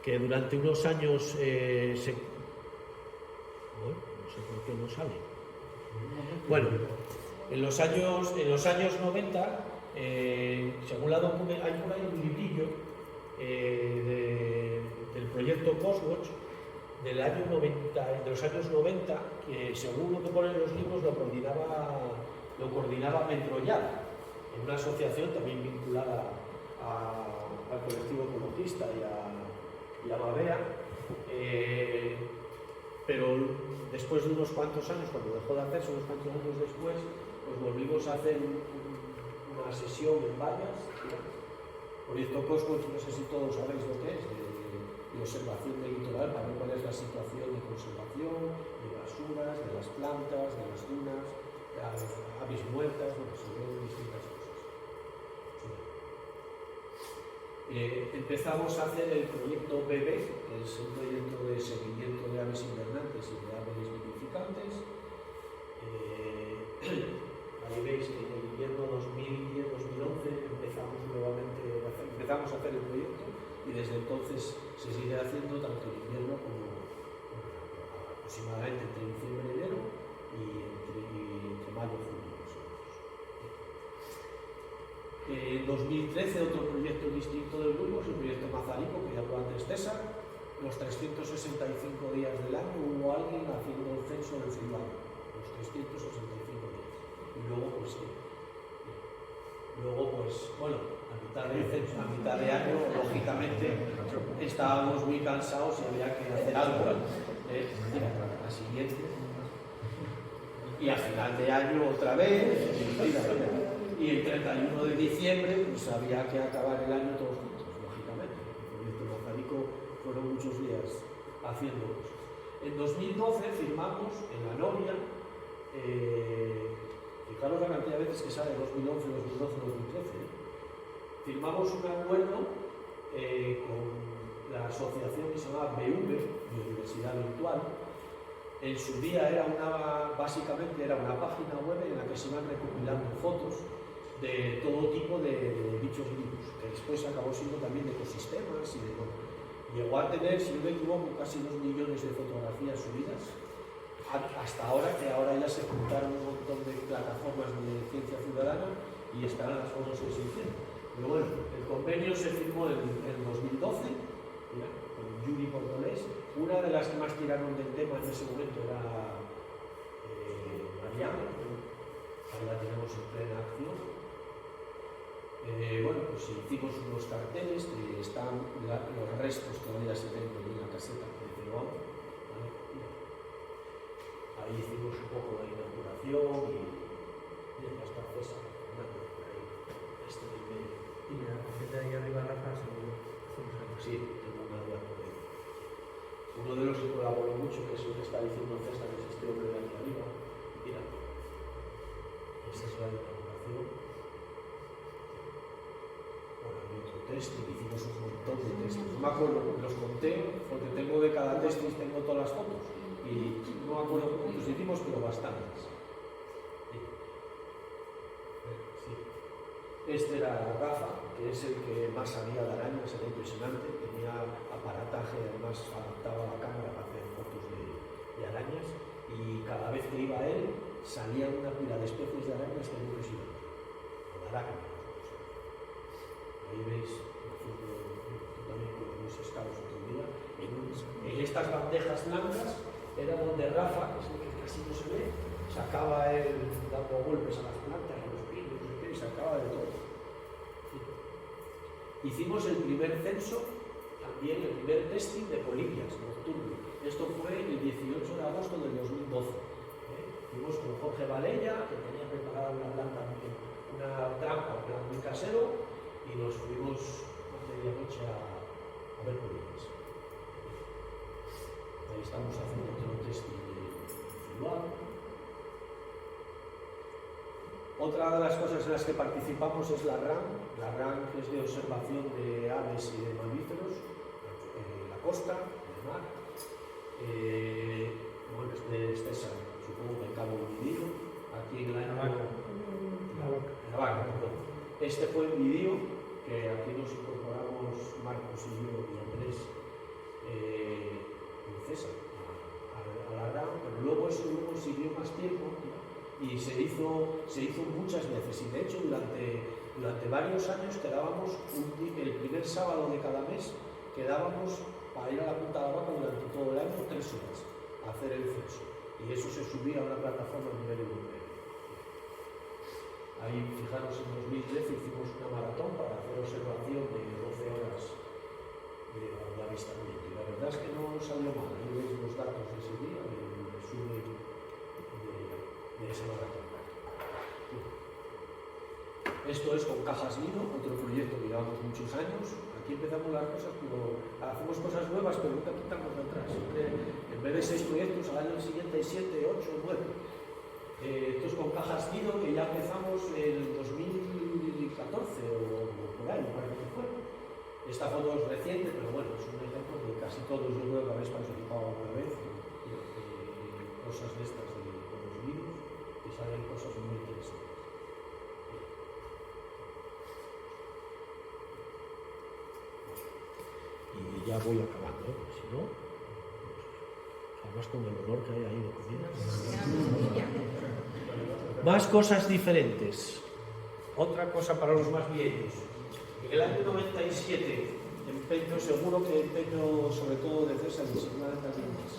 que durante unos años bueno, no sé por qué no sale. Bueno, en los años 90, según la documentación, hay por ahí un librillo del proyecto Cosmos de los años 90, que según lo que ponen los libros lo coordinaba Metroyal, en una asociación también vinculada al colectivo ecologista y a Mabea, pero después de unos cuantos años, cuando dejó de hacerse, unos cuantos años después, pues volvimos a hacer una sesión en Vallas, proyecto Cosmos, no sé si todos sabéis lo que es, de observación del litoral, para ver cuál es la situación de conservación, de basuras, de las plantas, de las dunas, de las aves muertas, bueno, se ven distintas cosas. Empezamos a hacer el proyecto BB, que es un proyecto de seguimiento de aves invernantes y de aves nidificantes. Ahí veis que en el invierno 2010-2011 empezamos a hacer el proyecto y desde entonces se sigue haciendo tanto en invierno como aproximadamente entre diciembre y enero y entre mayo y junio. En 2013 otro proyecto distinto del grupo es el proyecto Mazarico, que ya habló antes César. Los 365 días del año hubo alguien haciendo el censo del silvano, los 365 días. Y luego pues bueno, a mitad de año, lógicamente, estábamos muy cansados y había que hacer algo. Mira, la siguiente. Y a final de año otra vez. Y el 31 de diciembre pues había que acabar el año todos juntos, lógicamente. El proyecto Mazarico fueron muchos días haciéndolos. En 2012 firmamos en la novia, fijaros la cantidad de veces que sale 2011, 2012, 2013. Firmamos un acuerdo con la asociación que se llamaba BV, Biodiversidad Virtual. En su día básicamente era una página web en la que se iban recopilando fotos de todo tipo de bichos vivos, que después acabó siendo también de ecosistemas y de todo. Llegó a tener, si no me equivoco, casi 2 millones de fotografías subidas, hasta ahora, que ahora ya se juntaron un montón de plataformas de ciencia ciudadana y están las fotos que se hicieron. Pero bueno, el convenio se firmó en 2012, mira, con Yuri Portolés. Una de las que más tiraron del tema en ese momento era Mariana, ahí la tenemos en plena acción. Bueno, pues hicimos unos carteles que están, los restos todavía se ven en la caseta que llevamos, ¿vale? Ahí hicimos un poco de inauguración y ya está César, ahí, este del medio. Y la caseta de ahí arriba, Rafa, seguro. Sí, tengo una duda por ahí. Uno de los que colaboró mucho, que es lo que está diciendo César, es este hombre de aquí arriba. Mira, esta es la inauguración. Bueno, hay otro texto, hicimos un montón de textos. No me acuerdo, los conté, porque tengo de cada texto y tengo todas las fotos. Y no me acuerdo cuántos hicimos, pero bastantes. Sí. Este era Rafa, que es el que más sabía de arañas, era impresionante. Tenía aparataje, además adaptaba la cámara para hacer fotos de arañas. Y cada vez que iba él, salía una pila de especies de arañas que era impresionante. O de arácnidos. Ahí veis, también con los escalos otro día, en estas bandejas blancas era donde Rafa, que es el que casi no se ve, sacaba él dando golpes a las plantas, a los pinos, no sé qué, y sacaba de todo. Sí. Hicimos el primer censo, también el primer testing de polillas nocturno. Esto fue el 18 de agosto del 2012. Fuimos con Jorge Valella, que tenía preparada una trampa, un plan muy casero, y nos fuimos a medianoche a ver polillas. Ahí estamos haciendo otro testing de celular. Otra de las cosas en las que participamos es la RAN, que es de observación de aves y de mamíferos en la costa, en el mar. Bueno, César, supongo que acabo el vídeo, aquí en la Navarra, perdón. Este fue el vídeo que aquí nos incorporamos Marcos y yo y Andrés y César a la RAN, pero luego eso siguió más tiempo y se hizo muchas veces, y de hecho durante varios años quedábamos el primer sábado de cada mes quedábamos para ir a la Punta de la Vaca durante todo el año 3 horas a hacer el censo, y eso se subía a una plataforma a nivel europeo. Ahí, fijaros, en 2013 hicimos una maratón para hacer observación de 12 horas de avistamiento, y la verdad es que no salió mal. Ahí veis los datos de ese día, el resumen de esa maratón. Esto es con Cajas Nido, otro proyecto que llevamos muchos años. Aquí empezamos las cosas, pero hacemos cosas nuevas, pero nunca quitamos de atrás. Siempre, en vez de 6 proyectos, al año siguiente hay 7, 8, 9. Esto es con Cajas Nido, que ya empezamos en 2014 o por ahí, me parece que fue. Esta foto es reciente, pero bueno, es un ejemplo que casi todos yo creo que habéis participado alguna vez cosas de estas con los virus, que salen cosas muy interesantes. Y ya voy acabando, si no, además con el olor que hay ahí de comida. Más cosas diferentes. Otra cosa para los más viejos. En el año 97, empeño, seguro que empeño sobre todo de César y seguramente también más.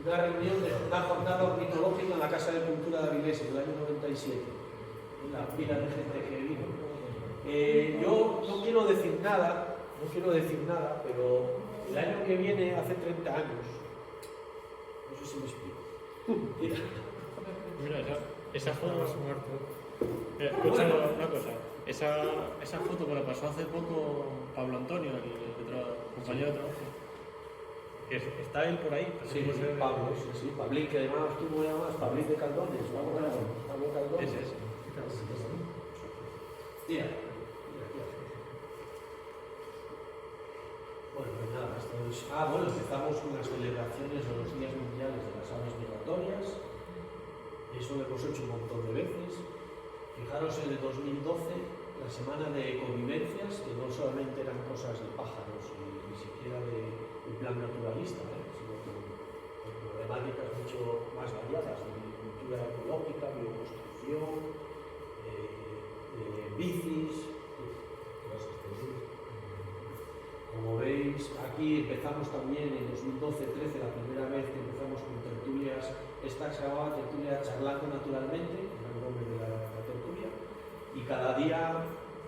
Una reunión de una jornada ornitológica en la Casa de Cultura de Avilés en el año 97. La pila de gente que vino. Yo no quiero decir nada, pero el año que viene, hace 30 años, no sé si me explico. Mira, esa foto. Bueno. Una cosa. Esa foto me la pasó hace poco Pablo Antonio, el compañero de trabajo. ¿Está él por ahí? Sí, Pablo, sí, Pablín, que además tú me llamas Pablín de Caldones, Pablo Caldones. Ese. Mira. Bueno, pues nada, esto es... bueno, empezamos con las celebraciones de los días mundiales de las aves migratorias. Eso lo hemos hecho un montón de veces. Fijaros en el 2012, la semana de convivencias, que no solamente eran cosas de pájaros, ni siquiera de plan naturalista, sino con problemáticas mucho más variadas, de agricultura ecológica, bioconstrucción, bicis, aquí empezamos también en 2012-13, la primera vez que empezamos con tertulias. Esta se llamaba tertulia Charlando Naturalmente, era el nombre de la tertulia, y cada día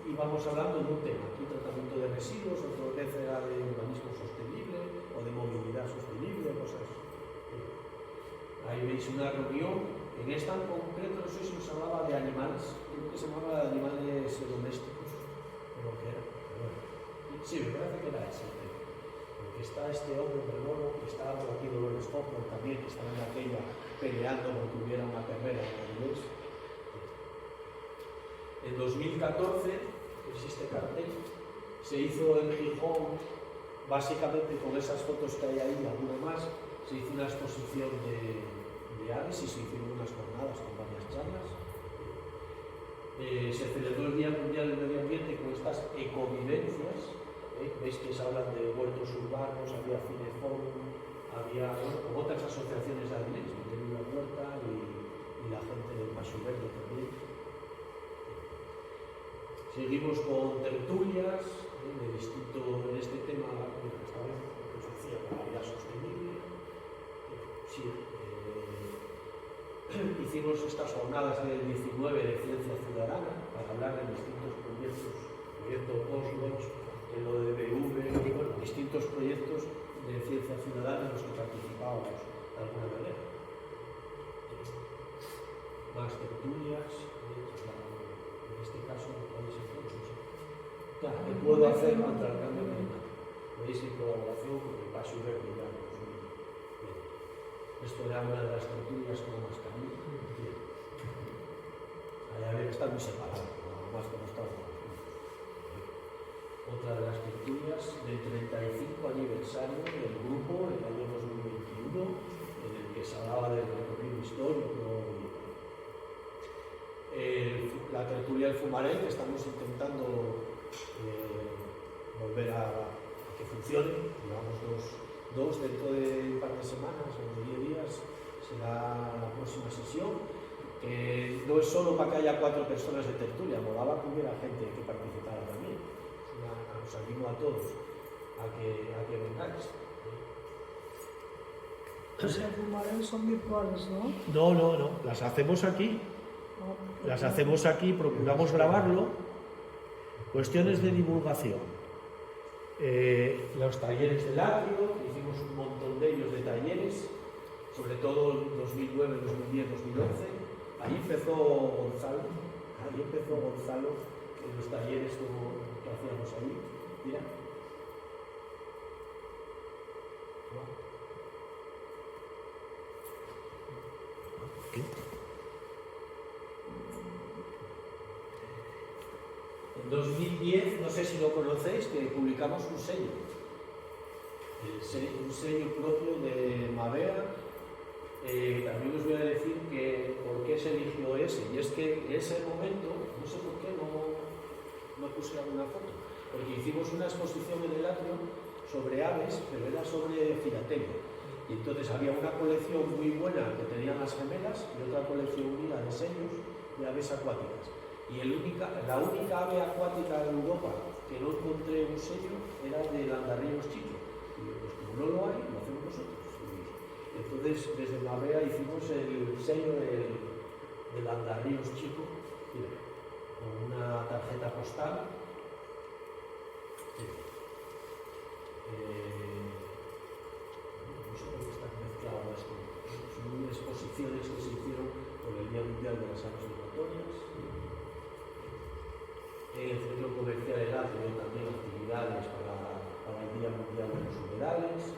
íbamos hablando de un tema. Aquí tratamiento de residuos, otra vez era de urbanismo sostenible o de movilidad sostenible, cosas. Ahí veis una reunión. En esta en concreto, no sé si os hablaba de animales, creo que se llamaba de animales domésticos, creo que era. Pero bueno. Sí, me parece que era ese el tema. Porque está este hombre Bergono, que está aquí Dolores Hoffman también, que estaba en aquella peleando porque hubiera una carrera en la iglesia. En 2014, existe cartel, se hizo en Gijón, básicamente con esas fotos que hay ahí y alguna más, se hizo una exposición de aves y se hicieron unas jornadas con varias charlas. Se celebró el Día Mundial del Medio Ambiente con estas ecovivencias. Veis que se hablan de huertos urbanos, había Cineforum, había con otras asociaciones de Avilés, Miguel La Huerta y la gente del Paso Verde también. Seguimos con tertulias de distinto en este tema, esta vez os decía, movilidad sostenible. Sí, hicimos estas jornadas del 19 de Ciencia Ciudadana para hablar de distintos proyectos, proyecto Cosmos, en lo de BV, bueno, distintos proyectos de ciencia ciudadana en los que participábamos de alguna manera. Más tertulias, en este caso, ¿cuáles son? Claro, ¿qué puedo hacer contra el cambio climático? Veis en colaboración con el Paso Verde. Esto era una de las tertulias con la mascarilla. Ahí había que estar muy separado, nada más que no estábamos juntos. Otra de las tertulias del 35 aniversario del grupo en el año 2021, en el que se hablaba del recorrido histórico. La tertulia del Fumarel, que estamos intentando volver a que funcione, llevamos dos dentro de un par de semanas o de 10 días será la próxima sesión, que no es solo para que haya 4 personas de tertulia, molaba que hubiera gente que participara también. Os animo a todos a que vengáis. Los Fumarel son virtuales, ¿no? No, las hacemos aquí. Las hacemos aquí, procuramos grabarlo. Cuestiones de divulgación. Los talleres del atrio, hicimos un montón de ellos de talleres, sobre todo en 2009, 2010, 2011. Ahí empezó Gonzalo en los talleres que hacíamos ahí. Mira. ¿Qué? En 2010, no sé si lo conocéis, que publicamos un sello propio de Mabea. También os voy a decir que por qué se eligió ese, y es que en ese momento, no sé por qué no puse alguna foto, porque hicimos una exposición en el atrio sobre aves, pero era sobre filatelia, y entonces había una colección muy buena que tenían las gemelas y otra colección unida de sellos de aves acuáticas. Y la única ave acuática de Europa que no encontré un sello era del andarríos chico. Y pues como no lo hay, lo hacemos nosotros. Y entonces desde Mabea hicimos el sello del andarríos chico, mira, con una tarjeta postal. No sé por qué está mezclado esto. Son exposiciones que se hicieron por el Día Mundial de las Aves Migratorias. El Centro Comercial El Atrio también actividades para el Día Mundial de los Humedales.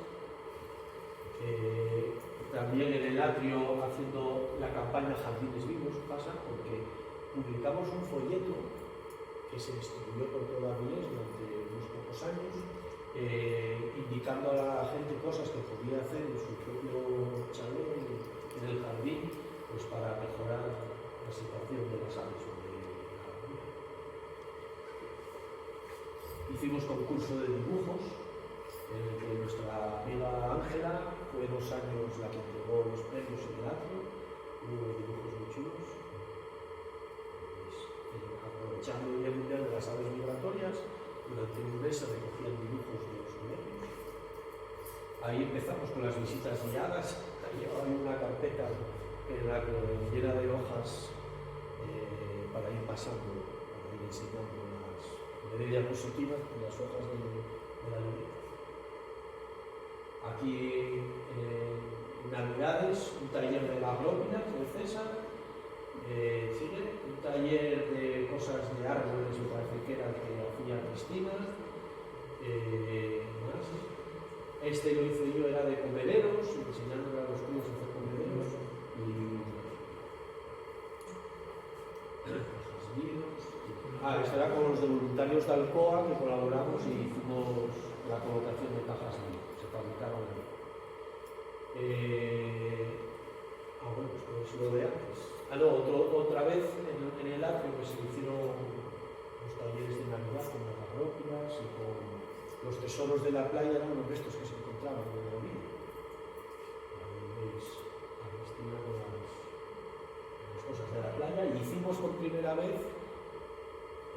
También en el Atrio haciendo la campaña Jardines Vivos, pasa porque publicamos un folleto que se distribuyó por toda Avilés durante unos pocos años, indicando a la gente cosas que podía hacer en su propio chalet, en el jardín, pues para mejorar la situación de las aves. Hicimos concurso de dibujos, en el que nuestra amiga Ángela fue 2 años la que entregó los premios en el atrio. Hubo dibujos muy chulos. Aprovechando el Día Mundial de las Aves Migratorias, durante un mes se recogían dibujos de los colegios. Ahí empezamos con las visitas guiadas. Ahí hay una carpeta llena de hojas para ir pasando, para ir enseñando en vez de diapositivas, con las hojas de la libreta. Aquí Navidades, un taller de la glóbulas de César. Sigue un taller de cosas de árboles, me parece que era que hacía Cristina. Más. Este lo hice yo, era de comederos, enseñándole a los críos a hacer comederos y esto era con los de voluntarios de Alcoa que colaboramos y hicimos la colocación de cajas de vino, se fabricaron ahí. Bueno, pues lo de antes. Otra vez en el atrio que se hicieron los talleres de Navidad con las parroquias y con los tesoros de la playa, eran unos restos que se encontraban en el orilla. Ahí veis a Cristina con las cosas de la playa y hicimos por primera vez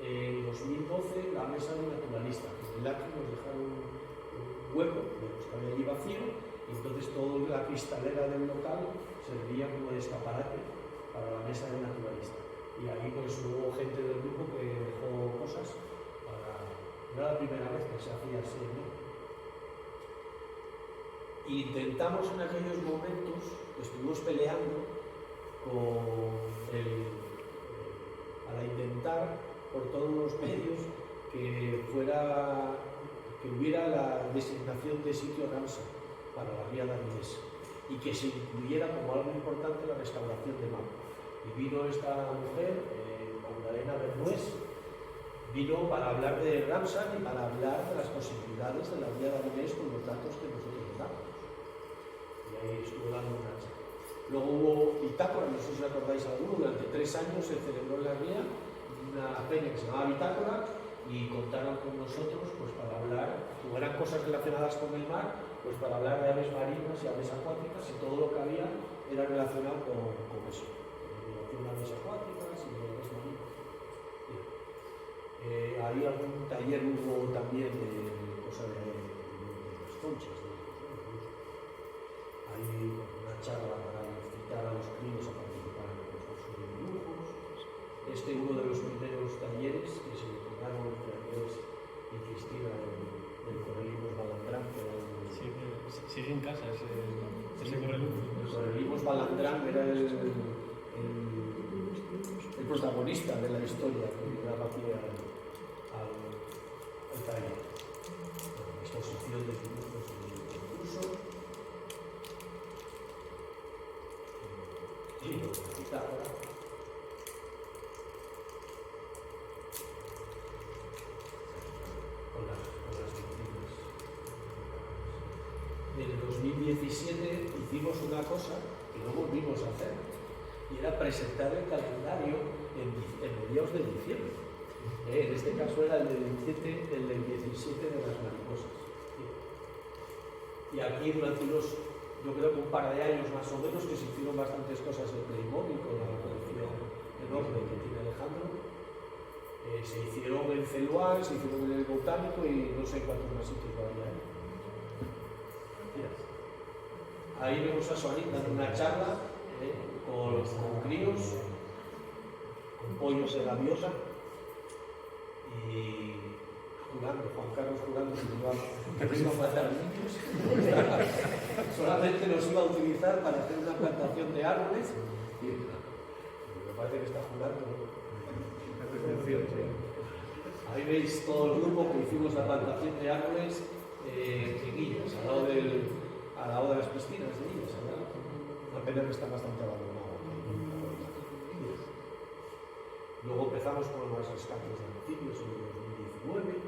en 2012 la mesa de naturalista. Desde el atrio nos dejaron un hueco de los que había allí vacío y entonces toda la cristalera del local servía como de escaparate para la mesa de naturalista. Y ahí pues hubo gente del grupo que dejó cosas para... Era la primera vez que se hacía así, ¿no? Intentamos en aquellos momentos, estuvimos peleando para intentar por todos los medios que hubiera la designación de sitio Ramsar para la ría de Avilés y que se incluyera como algo importante la restauración de mar. Y vino esta mujer, Magdalena Bernués, vino para hablar de Ramsar y para hablar de las posibilidades de la ría de Avilés con los datos que nosotros le damos. Y ahí estuvo dando una charla. Luego hubo Bitácora, no sé si os acordáis alguno, durante 3 años se celebró en la ría una peña que se llamaba Bitácora y contaron con nosotros pues para hablar, como eran cosas relacionadas con el mar, pues para hablar de aves marinas y aves acuáticas y todo lo que había era relacionado con eso, con de aves acuáticas y de aves marinas. Ahí algún taller hubo también de cosas de las conchas. Hay una charla para incitar a los críos a participar en el concurso de dibujos. Uno de los primeros talleres que se encontraron entre Andrés y Cristina del Correlimos Balandrán. Sigue en casa ese Correlimos. El Correlimos Balandrán era el protagonista de la historia que daba pie al taller. Exposición de dibujos del concurso. Y Bitácora. Con las disciplinas. En el 2017 hicimos una cosa que no volvimos a hacer y era presentar el calendario en mediados de diciembre. En este caso era el del 17 de las mariposas. Y aquí durante yo creo que un par de años más o menos que se hicieron bastantes cosas en Playmobil con la colección enorme que tiene Alejandro. Se hicieron en Celuán, se hicieron en el Botánico y no sé cuántos más sitios había ahí. Ahí vemos a Soanín dando una charla con críos, con pollos de gaviota y Juan Carlos jurando que no iba a matar niños. Solamente los iba a utilizar para hacer una plantación de árboles y me parece que está jurando, ¿no? Ahí veis todo el grupo que hicimos la plantación de árboles en Guillas, al lado de las piscinas de Guillas. Una pena que está bastante abandonado. Luego empezamos con los rescates de anfibios en el 2019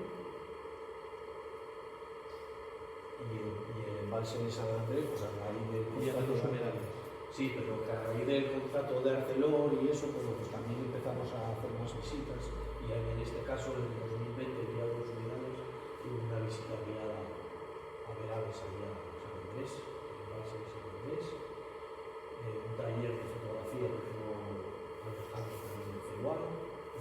y el embalse de San Andrés, pues a raíz del contrato sí, pero que a raíz del contrato de Arcelor y eso, pues también empezamos a hacer más visitas y en este caso en el 2020, Día de los Unidades, tuve una visita guiada a ver aves allá a San Andrés, el embalse de San Andrés, un taller de fotografía que hizo Alejandro también en Celuán.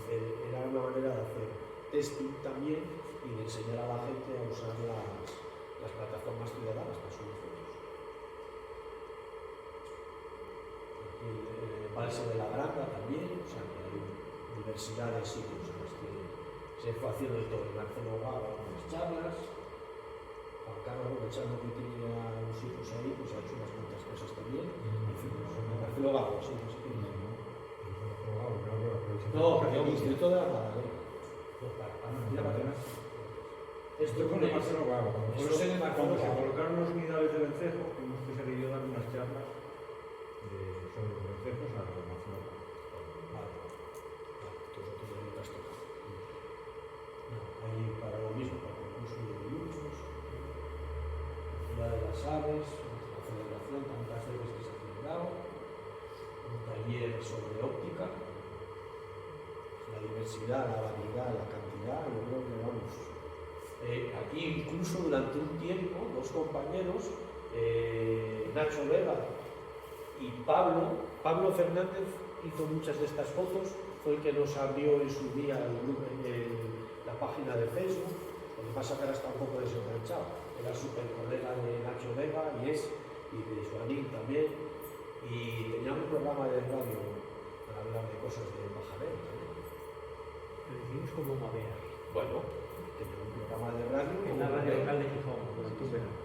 Era una manera de hacer testing también y de enseñar a la gente a usar las las plataformas ciudadanas para subir fotos. Aquí el Balsa de la Granda también, o sea que hay diversidad de sitios en los que se fue haciendo de todo. Marcelo Gago unas charlas, Juan Carlos, aprovechando que tenía unos hijos ahí, pues ha hecho unas cuantas cosas también. En fin, Marcelo Gago, sí, no sé qué. No, porque el Instituto de la Magdalena. Esto Yo con el Marcelo Gago, Eso es en el Marcelo cuando se Gago. colocaron los unidades de vencejo, tuvimos que salir yo a dar unas charlas sobre los vencejos a los Marcelo Gago. Vale. Entonces otros de otras cosas. No, ahí para lo mismo, para el concurso de dibujos, la de las aves, la celebración, tantas veces que se ha celebrado, un taller sobre óptica, la diversidad, la variedad, la cantidad, yo creo que vamos. Aquí incluso durante un tiempo, dos compañeros, Nacho Vega y Pablo Fernández hizo muchas de estas fotos, fue el que nos abrió en su día el grupo, la página de Facebook, lo que pasa que ahora está un poco desenganchado. Era súper colega de Nacho Vega y de Joanín también, y tenía un programa de radio para hablar de cosas de pajarero también. Lo decimos como Mabea, Bueno, tenía un programa de radio en como la radio Mabea. local de Gijón, durante un verano.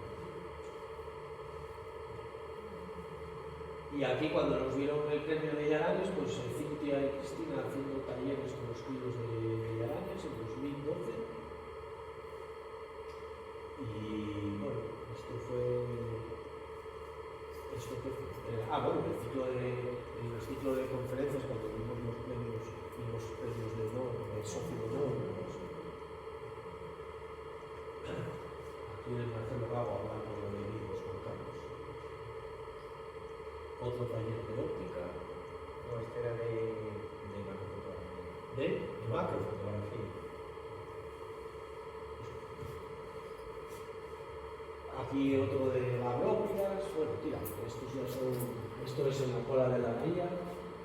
Y aquí cuando nos dieron el premio de Yaranes, pues Cintia y Cristina haciendo talleres con los críos de Yaranes en 2012. Y bueno, esto fue bueno, en el ciclo de conferencias cuando vimos los premios de honor, de socio de honor. Aquí en el Marcelo Gago hablamos de amigos con Carlos. Otro taller de óptica. No, este era de macrofotografía. ¿De? Macrofotografía. Aquí otro de bagrópidas. Bueno, tira, estos ya son. Esto es en la Cola de la Ría.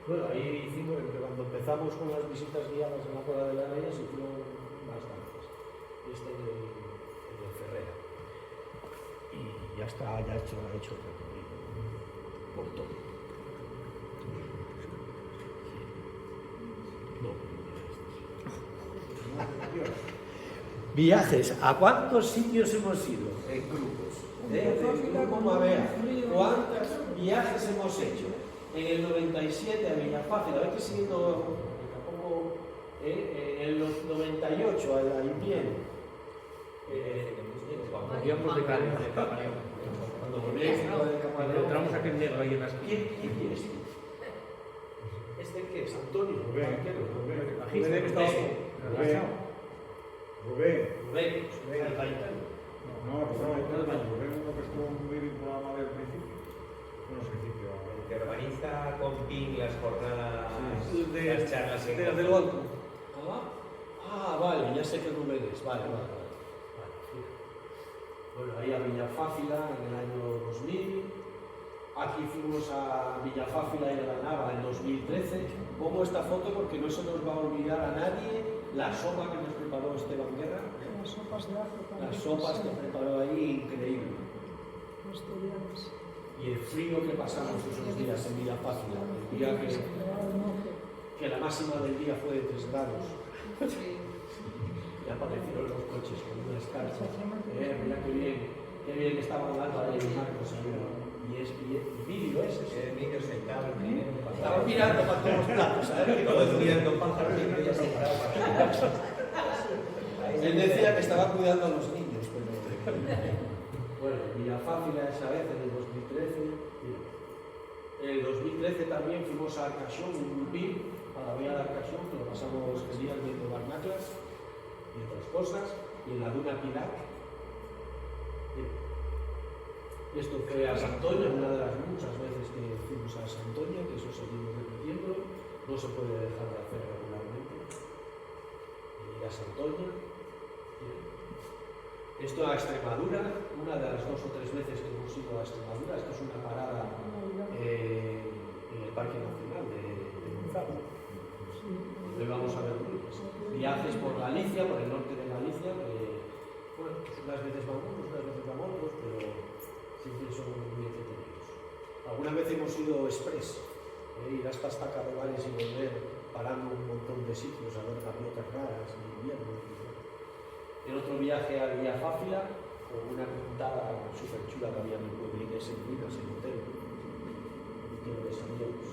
Bueno, ahí hicimos, cuando empezamos con las visitas guiadas en la Cola de la Ría, se hicieron bastantes. Este en el Ferrera. Y ya está, ya ha hecho el recorrido por todo. Viajes, ¿a cuántos sitios hemos ido en grupos? El grupo Mabea, ¿cuántos viajes hemos hecho? En el 97 a Villafácil, a ver que siguiendo tampoco, en el 98 a Impiel. Cuando volvíamos de Cádiz, Cuando volvíamos de Camarero. encontramos a aquel negro ahí en la esquina. ¿Quién es? ¿Este qué es? Antonio. Rubén, Rubén, que estaba Rubén. el gaitano. No, Rubén uno que estuvo muy vinculado al principio. Bueno, al principio. El que organiza con PIN las jornadas, las charlas en del banco. Vale, ya sé que Rubén es. Vale. Bueno, ahí a Villafácila en el año 2000. Aquí fuimos a Villafácila y Granada en 2013. Pongo esta foto porque no se nos va a olvidar a nadie la sopa que nos preparó Esteban Guerra. Las sopas de África. Las sopas que preparó ahí, increíble. Los estudiantes. Y el frío que pasamos esos días en Villafácila. El día que la máxima del día fue de 3 grados. Y aparecieron los coches con una escarcha. Mira qué bien que estaban hablando ahí Marcos. Y vídeo ese. El vídeo sentado, Estaba mirando para todos los lados, ¿sabes? todos mirando pájaros y ya sentado. Él decía que estaba cuidando a los niños, pero... Bueno, Villafácil esa vez en el 2013. En el 2013 también fuimos a Arcachón, un grupín, para la vía de Arcachón, que lo pasamos genial viendo barnaclas y otras cosas, y en la Duna Pilar. Esto fue a Santoña, una de las muchas veces que fuimos a Santoña, que eso seguimos repitiendo, no se puede dejar de hacer regularmente. Ir a Santoña. Esto a Extremadura, una de las 2 o 3 veces que hemos ido a Extremadura, esto es una parada en el Parque Nacional de Monzado. Hoy vamos a ver grupos. Viajes por Galicia, por el norte de Galicia, que bueno, unas veces van unos, unas veces van otros, pero siempre son muy entretenidos. Alguna vez hemos ido express, ir hasta Estaca de Bares y volver parando un montón de sitios a ver gaviotas raras en invierno. En otro viaje a Villa Fáfila, con una pintada súper chula que había en mi pueblín ese en Minas, en hotel, que lo desayamos.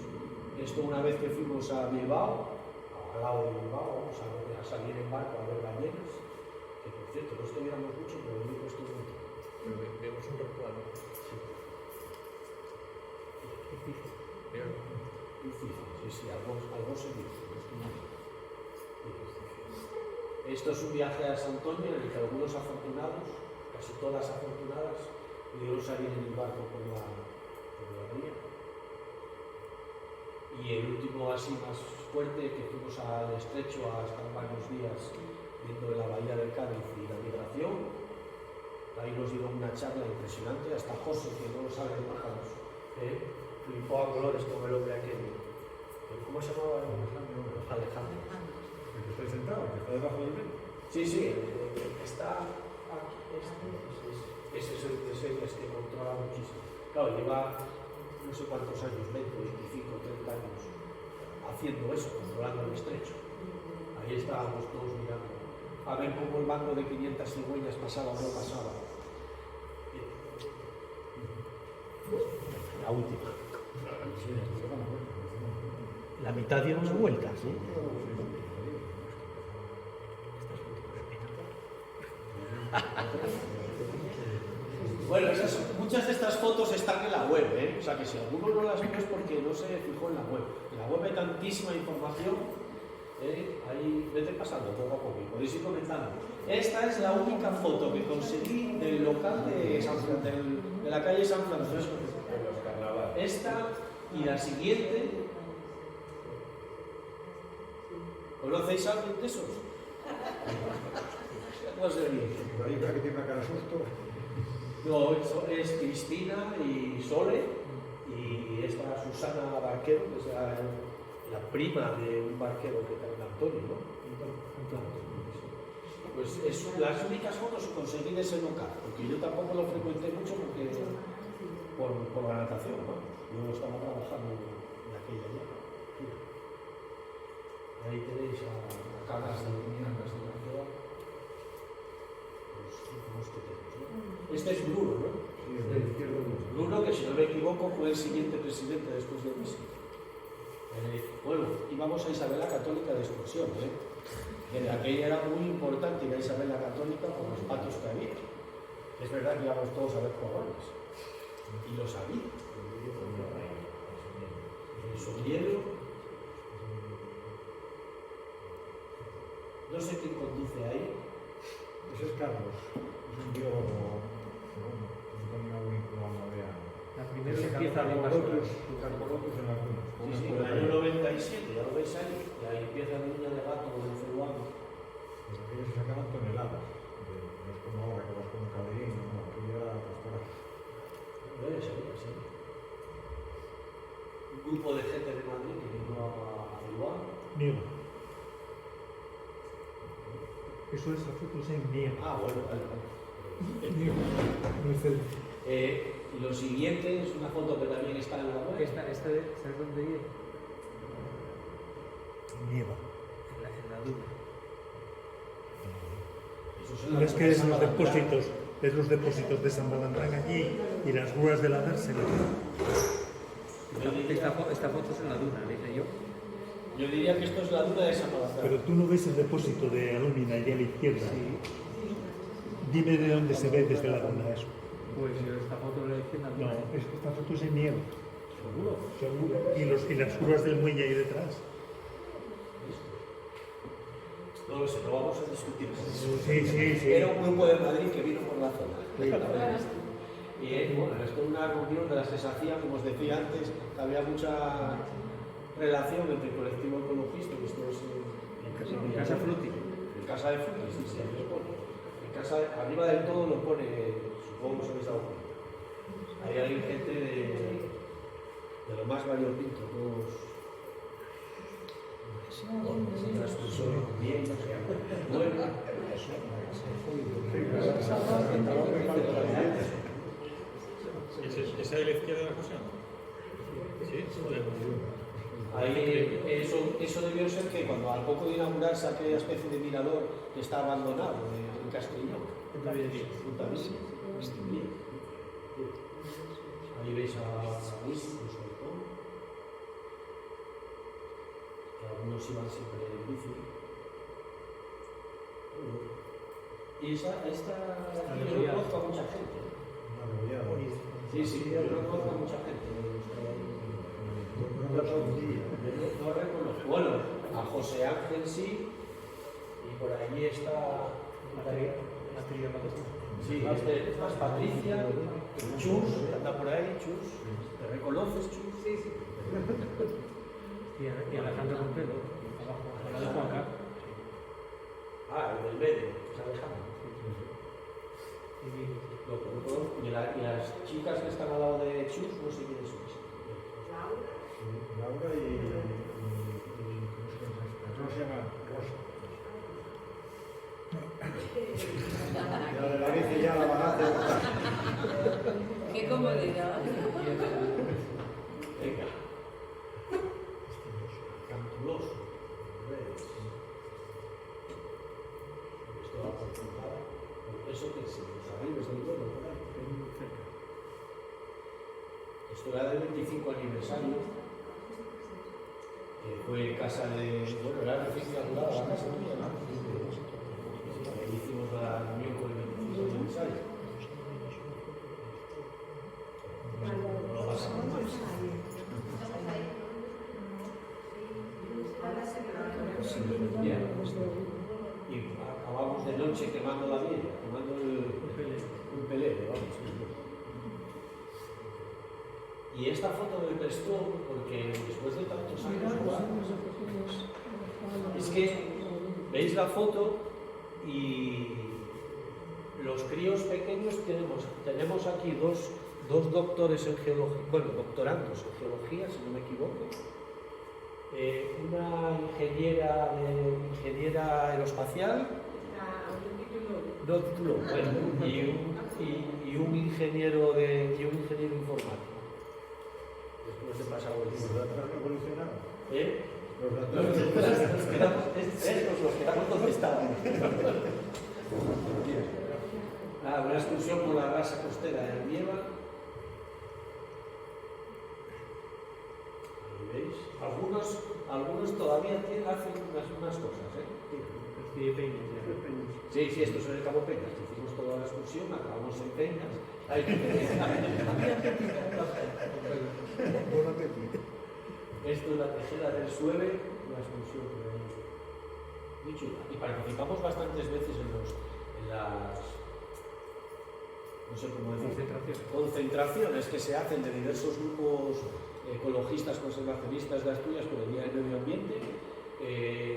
Esto una vez que fuimos a Bilbao, al lado de Bilbao, vamos a salir en barco a ver ballenas, que por cierto no estuviéramos mucho, pero el único estuvo mucho. Pero vemos un recuadro. Sí. Veo. Sí, algo se dice. Esto es un viaje a San Antonio en el que algunos afortunados, casi todas afortunadas, pudieron salir en el barco por la ría. Y el último así más fuerte, que fuimos al estrecho a estar varios días viendo la bahía del Cádiz y la migración. Ahí nos dieron una charla impresionante, hasta José, que no sabe de pájaros, flipó a colores con el hombre aquel. ¿Cómo se llamaba? Alejandro. El que está sentado, el que está debajo del vento. Sí, está aquí, ese es el que controla muchísimo. Claro, lleva no sé cuántos años, 20, 25, 30 años, haciendo eso, controlando el estrecho. Ahí estábamos todos mirando, a ver cómo el bando de 500 cigüeñas pasaba o no pasaba. La última. La mitad dieron una vuelta, ¿sí? Bueno, muchas de estas fotos están en la web, o sea que si alguno no las vio es porque no se fijó en la web. En la web hay tantísima información, ahí vete pasando poco a poco y podéis ir comentando. Esta es la única foto que conseguí del local de la calle San Francisco. Esta y la siguiente. ¿Conocéis a alguien de esos? No sé bien. Por ahí creo que tiene una cara de susto. No, es Cristina y Sole y esta Susana Barquero, que es la prima de un barquero que también Antonio, ¿no? Pues es las únicas fotos que conseguí de ese local, porque yo tampoco lo frecuenté mucho porque por la natación, ¿no? Yo estaba trabajando en aquella ya. Ahí tenéis a Carlas de Minas de la Ciudad. Los que tenemos, ¿no? Este es Bruno, ¿no? Sí, es del izquierdo. Bruno, que si no me equivoco fue el siguiente presidente después de Messi. Bueno, íbamos a Isabel la Católica de excursión, que aquella era muy importante ir a Isabel la Católica por los patos que había. Es verdad que íbamos todos a ver jugadores. Y lo sabía. El Somiero. No sé quién conduce ahí. Ese es Carlos. Es un biólogo. Bueno, que también ha vinculado a la DEA. La primera empieza de Carbolotus en las dunas. Sí, en el año 97, ya lo veis ahí. Y ahí empieza la niña de gato del celuano. Pues aquellos se sacaban toneladas. No es como ahora que vas con un calderín, no, aquello era pastoral. Sí. Un grupo de gente de Madrid que vino a Bilbao. Nieva. Eso es la foto en nieva. Ah, bueno, vale. Nieva. No es el... Lo siguiente es una foto que también está en la web. ¿Sabes dónde vive? Nieva. En la duna. Eso es en la No es que es San los Valentín. depósitos de San Valentín allí y las grúas de la Dársena. Yo diría, Esta foto es en la duna, dije yo. yo diría que esto es la duna de San Pero Valentín. tú no ves el depósito de alúmina allí a la izquierda. Dime de dónde se ve desde la duna eso. Pues yo esta foto le dije en la No, duna. esta foto es en nieva. Seguro. Seguro. Y las curvas del muelle ahí detrás. No lo sé, lo vamos a discutir. Sí. Era un grupo de Madrid que vino por la zona. Y bueno, esto es una reunión de las que se hacía, como os decía antes, que había mucha relación entre el colectivo ecologista, que esto es En Casa Frutti. en Casa de Frutti, sí, lo pone. En casa, arriba del todo lo pone, supongo que os habéis dado cuenta. Ahí hay gente de lo más variopinto, todos. Unas personas bien, bueno, ¿Esa de la izquierda de la cosa? Sí, Ahí, eso debió ser que cuando al poco de inaugurarse aquella especie de mirador que está abandonado en Castellón, ahí veis a Luis, sobre todo, que algunos iban siempre en bici. Y esta yo conozco a mucha gente. Sí, yo conozco a mucha gente. No reconozco. Bueno, a José Ángel sí, y por allí está sí, esta es Patricia, Chus, que anda por ahí, Chus. ¿Te reconoces, Chus? Sí. Y Alejandro Montero, abajo, al lado de Juan Carlos. El del medio, es Alejandro. Lo conozco. Y las chicas que están al lado de Chus, no sé quiénes son. Laura y ¿cómo se llama? Rosa. Ya de la bici ya la bajaste. Qué comodidad. Venga. Cantuloso. Esto va por puntada. Eso que es los arribes del vuelo, por ahí. Esto era del 25 aniversario. Fue casa de. Bueno, era recién inaugurada la casa tuya, ¿no? Ahí hicimos la reunión con el 25 aniversario. No lo pasamos más. Bien. Y acabamos de noche quemando la villa, quemando un pelele, vamos. Y esta foto me prestó porque después de tantos años es que veis la foto y los críos pequeños tenemos aquí dos doctores en geología, bueno, doctorandos en geología, si no me equivoco, una ingeniera aeroespacial, no tituló, bueno, y un ingeniero informático. Después de pasar el tiempo. ¿Los datos revolucionaron? Nos quedamos donde estábamos. Una excursión por la rasa costera de Nieva. Ahí veis. Algunos todavía hacen unas cosas, Sí, esto es el Cabo Peñas. Hicimos toda la excursión, acabamos en Peñas. Esto es la tejera del Sueve, una excursión muy chula. Y participamos bastantes veces en las no sé cómo decir, concentraciones que se hacen de diversos grupos ecologistas, conservacionistas de Asturias por el Día del Medio Ambiente.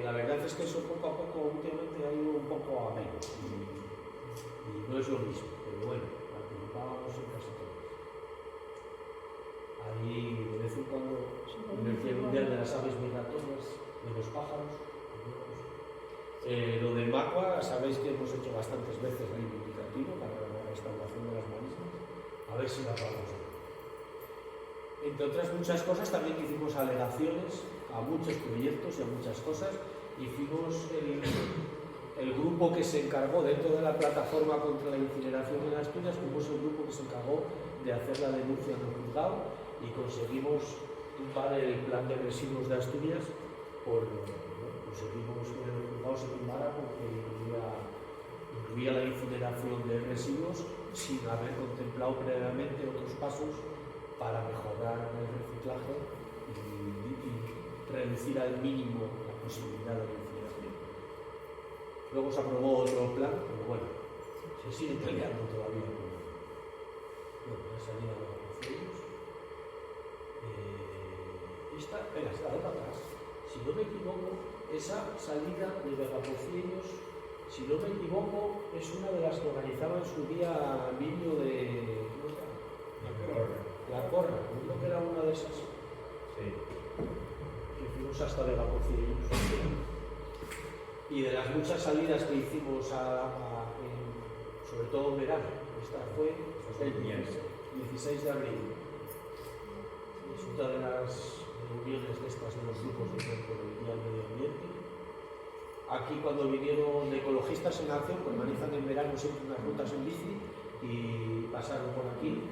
La verdad es que eso poco a poco últimamente ha ido un poco a menos y no es lo mismo, pero bueno, participábamos en casi todos. Ahí de vez en cuando en el Día Mundial de las Aves Migratorias, de los pájaros, lo de Macua, sabéis que hemos hecho bastantes veces reivindicativo para la restauración de las marismas, a ver si la pagamos. Entre otras muchas cosas, también hicimos alegaciones a muchos proyectos y a muchas cosas, y fuimos el grupo que se encargó dentro de la plataforma contra la incineración en Asturias, fuimos el grupo que se encargó de hacer la denuncia en el juzgado y conseguimos tumbar el plan de residuos de Asturias conseguimos que el juzgado se tumbara porque incluía la incineración de residuos sin haber contemplado previamente otros pasos para mejorar el reciclaje y reducir al mínimo la posibilidad de la incineración. Luego se aprobó otro plan, pero bueno, se sigue peleando todavía con la salida de los vacunos. Venga, está de atrás. Si no me equivoco, esa salida de Vegapociellos, si no me equivoco, es una de las que organizaba en su día Emilio de... ¿cómo se llama? La Corra, creo que era una de esas. Sí. Que fuimos hasta Vegapociellos. Y de las muchas salidas que hicimos, sobre todo en verano, esta fue el 16 de abril. Es una de las reuniones de estas de los grupos de por el Día del Medio Ambiente. Aquí cuando vinieron ecologistas en acción, pues organizan en verano siempre unas rutas en bici y pasaron por aquí.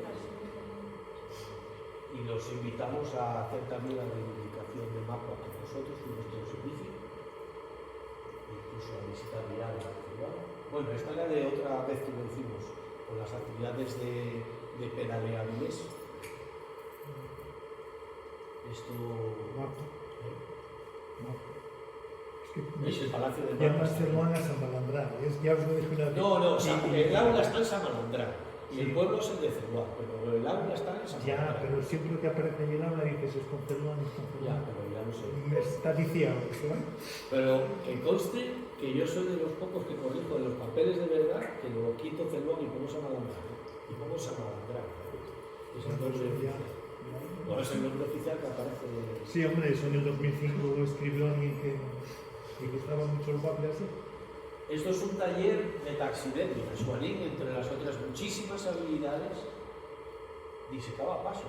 Y los invitamos a hacer también la reivindicación de mapa con nosotros, con nuestro servicio, incluso a visitar vial. Bueno, esta era de otra vez que lo hicimos, con las actividades de pedaleables. Esto es el Palacio de Ya Mapas. Barcelona San Malandrán, ya os lo dije una vez. No, el aula está en San Malandrán y el pueblo es el de Celuá, pero el aula está en San Ya, Malandrán. pero siempre que aparece en el aula dices es con Celuán, es con Ya, Celuán. pero ya no sé. Me está diciendo, ¿no? Pero que conste que yo soy de los pocos que corrijo de los papeles de verdad que lo quito Celuán y pongo San Malandrán. Y pongo San Malandrán. Es el nombre oficial. No es el nombre oficial que aparece. Sí, hombre, eso en el 2005 lo escribió alguien que estaba mucho el papel así. Esto es un taller de taxidermia. Suanín, entre las otras muchísimas habilidades, disecaba paso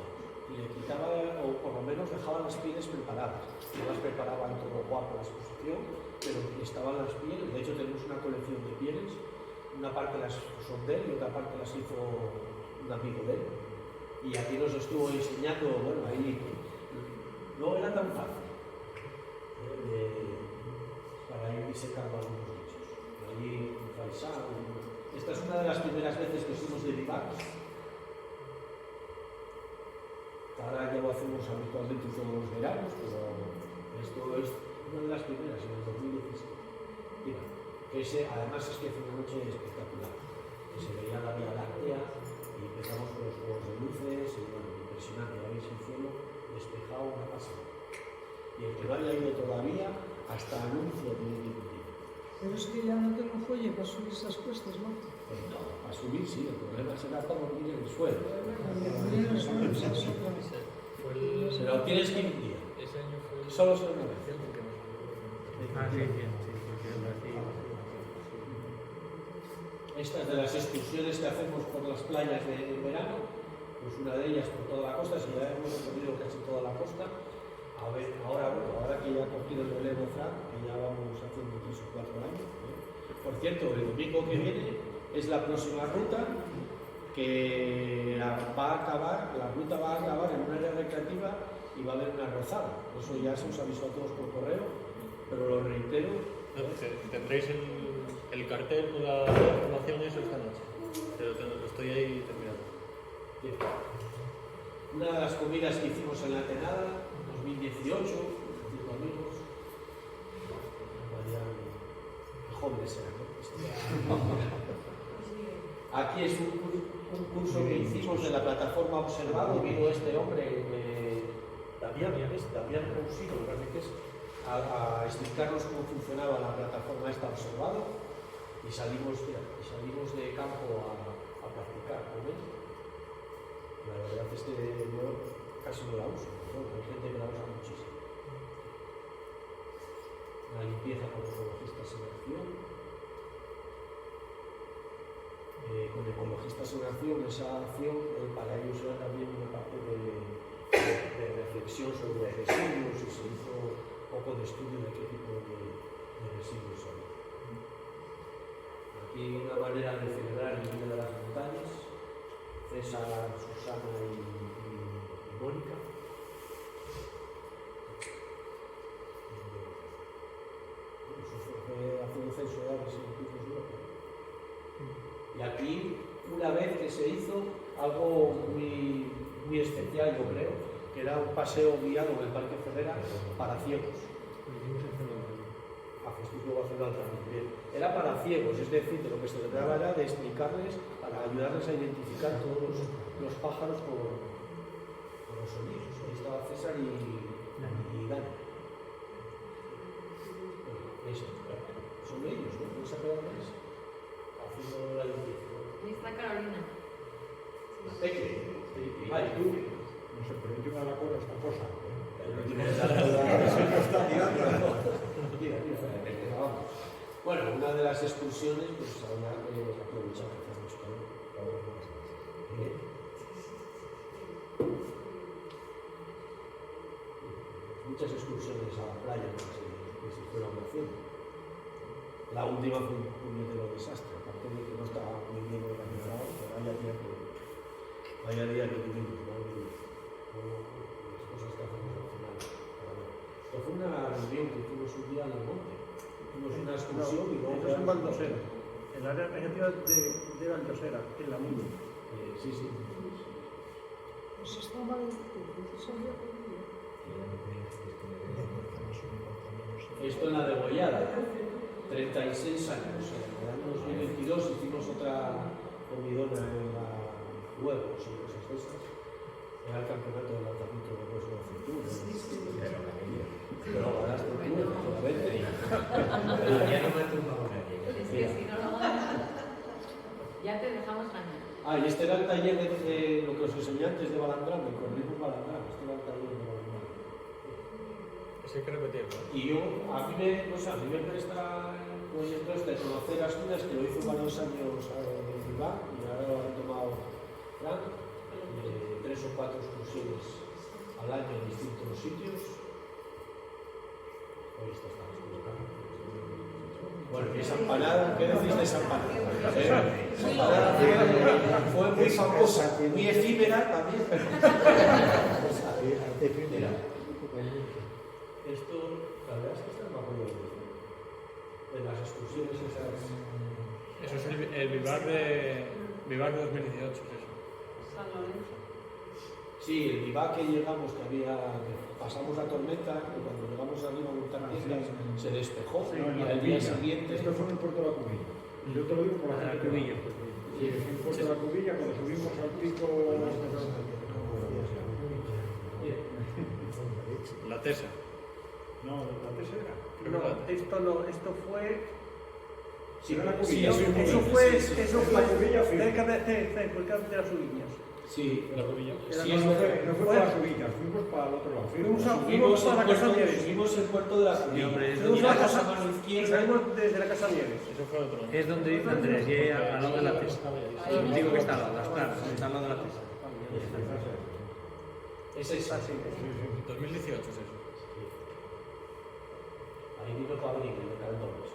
y le quitaba, o por lo menos dejaba las pieles preparadas. No las preparaba en todo guapo la exposición, pero estaban las pieles. De hecho, tenemos una colección de pieles. Una parte las son de él y otra parte las hizo un amigo de él. Y aquí nos estuvo enseñando, bueno, ahí no era tan fácil para ir disecando algunos bichos. Allí en Faisán. Esta es una de las primeras veces que fuimos de vivac. Ahora ya lo hacemos habitualmente todos los veranos, pero esto es una de las primeras, en el 2017. Mira, que además es que fue una noche espectacular. Que se veía la Vía Láctea y empezamos con los juegos de luces y bueno, impresionante. Ya veis el cielo despejado, una pasada. Y el que no haya ido todavía, hasta anuncio tiene que ir. Pero es que ya no tengo fuelle para subir esas cuestas, ¿no? No, para subir sí, el problema será para dormir en el suelo. Pero tienes que ir un día. Ese año fue Solo se una vez. Ah, sí, sí, Estas de las excursiones que hacemos por las playas de verano, pues una de ellas por toda la costa, si ya hemos recorrido casi toda la costa. A ver, ahora que ya ha cogido el relevo Fran, que ya vamos haciendo 3 o 4 años. Por cierto, el domingo que viene es la próxima ruta que la ruta va a acabar en un área recreativa y va a haber una rozada. Eso ya se os avisó a todos por correo, pero lo reitero. Tendréis el cartel con la información eso esta noche. Pero estoy ahí terminando. Bien. Una de las comidas que hicimos en la Atenada, 2018, digo amigos, jóvenes eran, ¿no? Aquí es un curso que hicimos de la plataforma Observado. Vino este hombre, Damián Rousino, me parece que es, a explicarnos cómo funcionaba la plataforma esta Observado y salimos de campo a practicar con él. La verdad es que yo casi no la uso, pero hay gente que la usa muchísimo. La limpieza con ecologistas en acción. Con ecologistas en acción, esa acción para ellos era también una parte de reflexión sobre los residuos y se hizo un poco de estudio de qué tipo de residuos hay. Aquí una manera de celebrar el Día de las Montañas. César, Susana y Mónica. Eso fue hace un censo de aves en Picos de Europa. Y aquí, una vez que se hizo algo muy, muy especial, yo creo, que era un paseo guiado en el Parque Ferrera para ciegos. También. Era para ciegos, es decir, de lo que se trataba era de explicarles, para ayudarles a identificar todos los pájaros por los sonidos. Ahí estaba César y Dani. Son ellos, ¿no? ¿Puedes sacar más? Haciendo la limpieza. Y está Carolina. Peque. Ay, tú. No sé, pero yo me acuerdo esta cosa. Mira, vamos. las excursiones, pues había que aprovechar que hace mucho calor. Muchas excursiones a la playa que se fueron haciendo. La última fue un puñetero desastre, aparte de que no estaba muy bien organizado, pero vaya día que tuvimos, ¿no? Las cosas que hacemos al final. Esto fue una reunión que hicimos un día en el monte. Hicimos una excursión y luego... Esto es en Valdosera, el área negativa de Valdosera, en la Muñe. Sí, sí. Pues estaba el 16 de julio. Esto en la degollada, 36 años. En el año 2022 hicimos otra comidona en la huevos y cosas de esas. Era el campeonato de lanzamiento de huesos de cintura. Pero ganaste tú, efectivamente. Ya no me ha tumbado nadie. Es que si no lo ganas, ya te dejamos ganar. Ah, y este era el taller de lo que os enseñé antes de Balandrán, el corrimos Balandrán. Este era el taller de Balandrán. Ese hay que repetirlo. Y yo, a mí me presta el proyecto este de conocer Asturias, que lo hizo varios años en Bilbao, y ahora lo han tomado Frank, 3 o 4 excursiones al año en distintos sitios. Hoy esto está explicando. Bueno, y esa empanada, ¿qué decís de esa empanada? Esa empanada fue muy famosa, muy efímera también, pero efímera. Esto, la verdad es que está más bueno de las excursiones esas. Eso es el Vivar de 2018, es eso. San Lorenzo. Sí, el vivac que llegamos, que pasamos la tormenta, y cuando llegamos arriba a Montartija se despejó, y al día siguiente... Esto fue en el puerto de la Cubilla. Yo te lo digo por la gente que Cubilla. Sí, fue en el puerto de la Cubilla cuando subimos al pico. La Tesa. No, la tercera. Esto fue... Sí, Era la sí, Cubilla. Eso fue La Cubilla fue. cerca de las Ubiñas. sí, La Cubilla. sí, No fue para las Ubillas, fuimos para el otro lado. Fuimos a la Casa Nieves. subimos el puerto de la Cubilla. Fuimos a la casa, a mano izquierda. salimos desde la Casa Nieves. Eso fue otro. Es donde Andrés llega al lado de la Tesa. Digo que está al lado, las claras, está al lado de la Tesa. Es esa, sí. 2018 es eso. Ahí vino Pablo y de Caldones.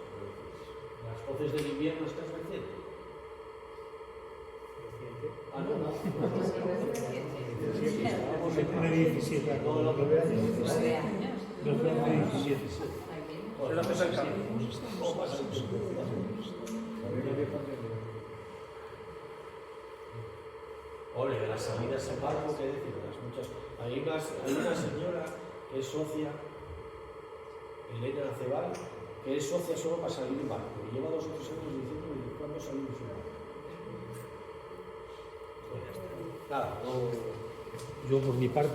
Las voces del invierno, ¿estás reciente? Ah, no. Sí, estábamos Tiene 17 años. No, 9 años. 17. Ahí viene. Se lo hace cerca. Ole, de las salidas en barco, ¿qué decir? Hay una señora que es socia, Elena Cebal, que es socia solo para salir en barco. Y lleva 2 o 3 años diciendo cuándo salimos en barco. Nada, no... Yo por mi parte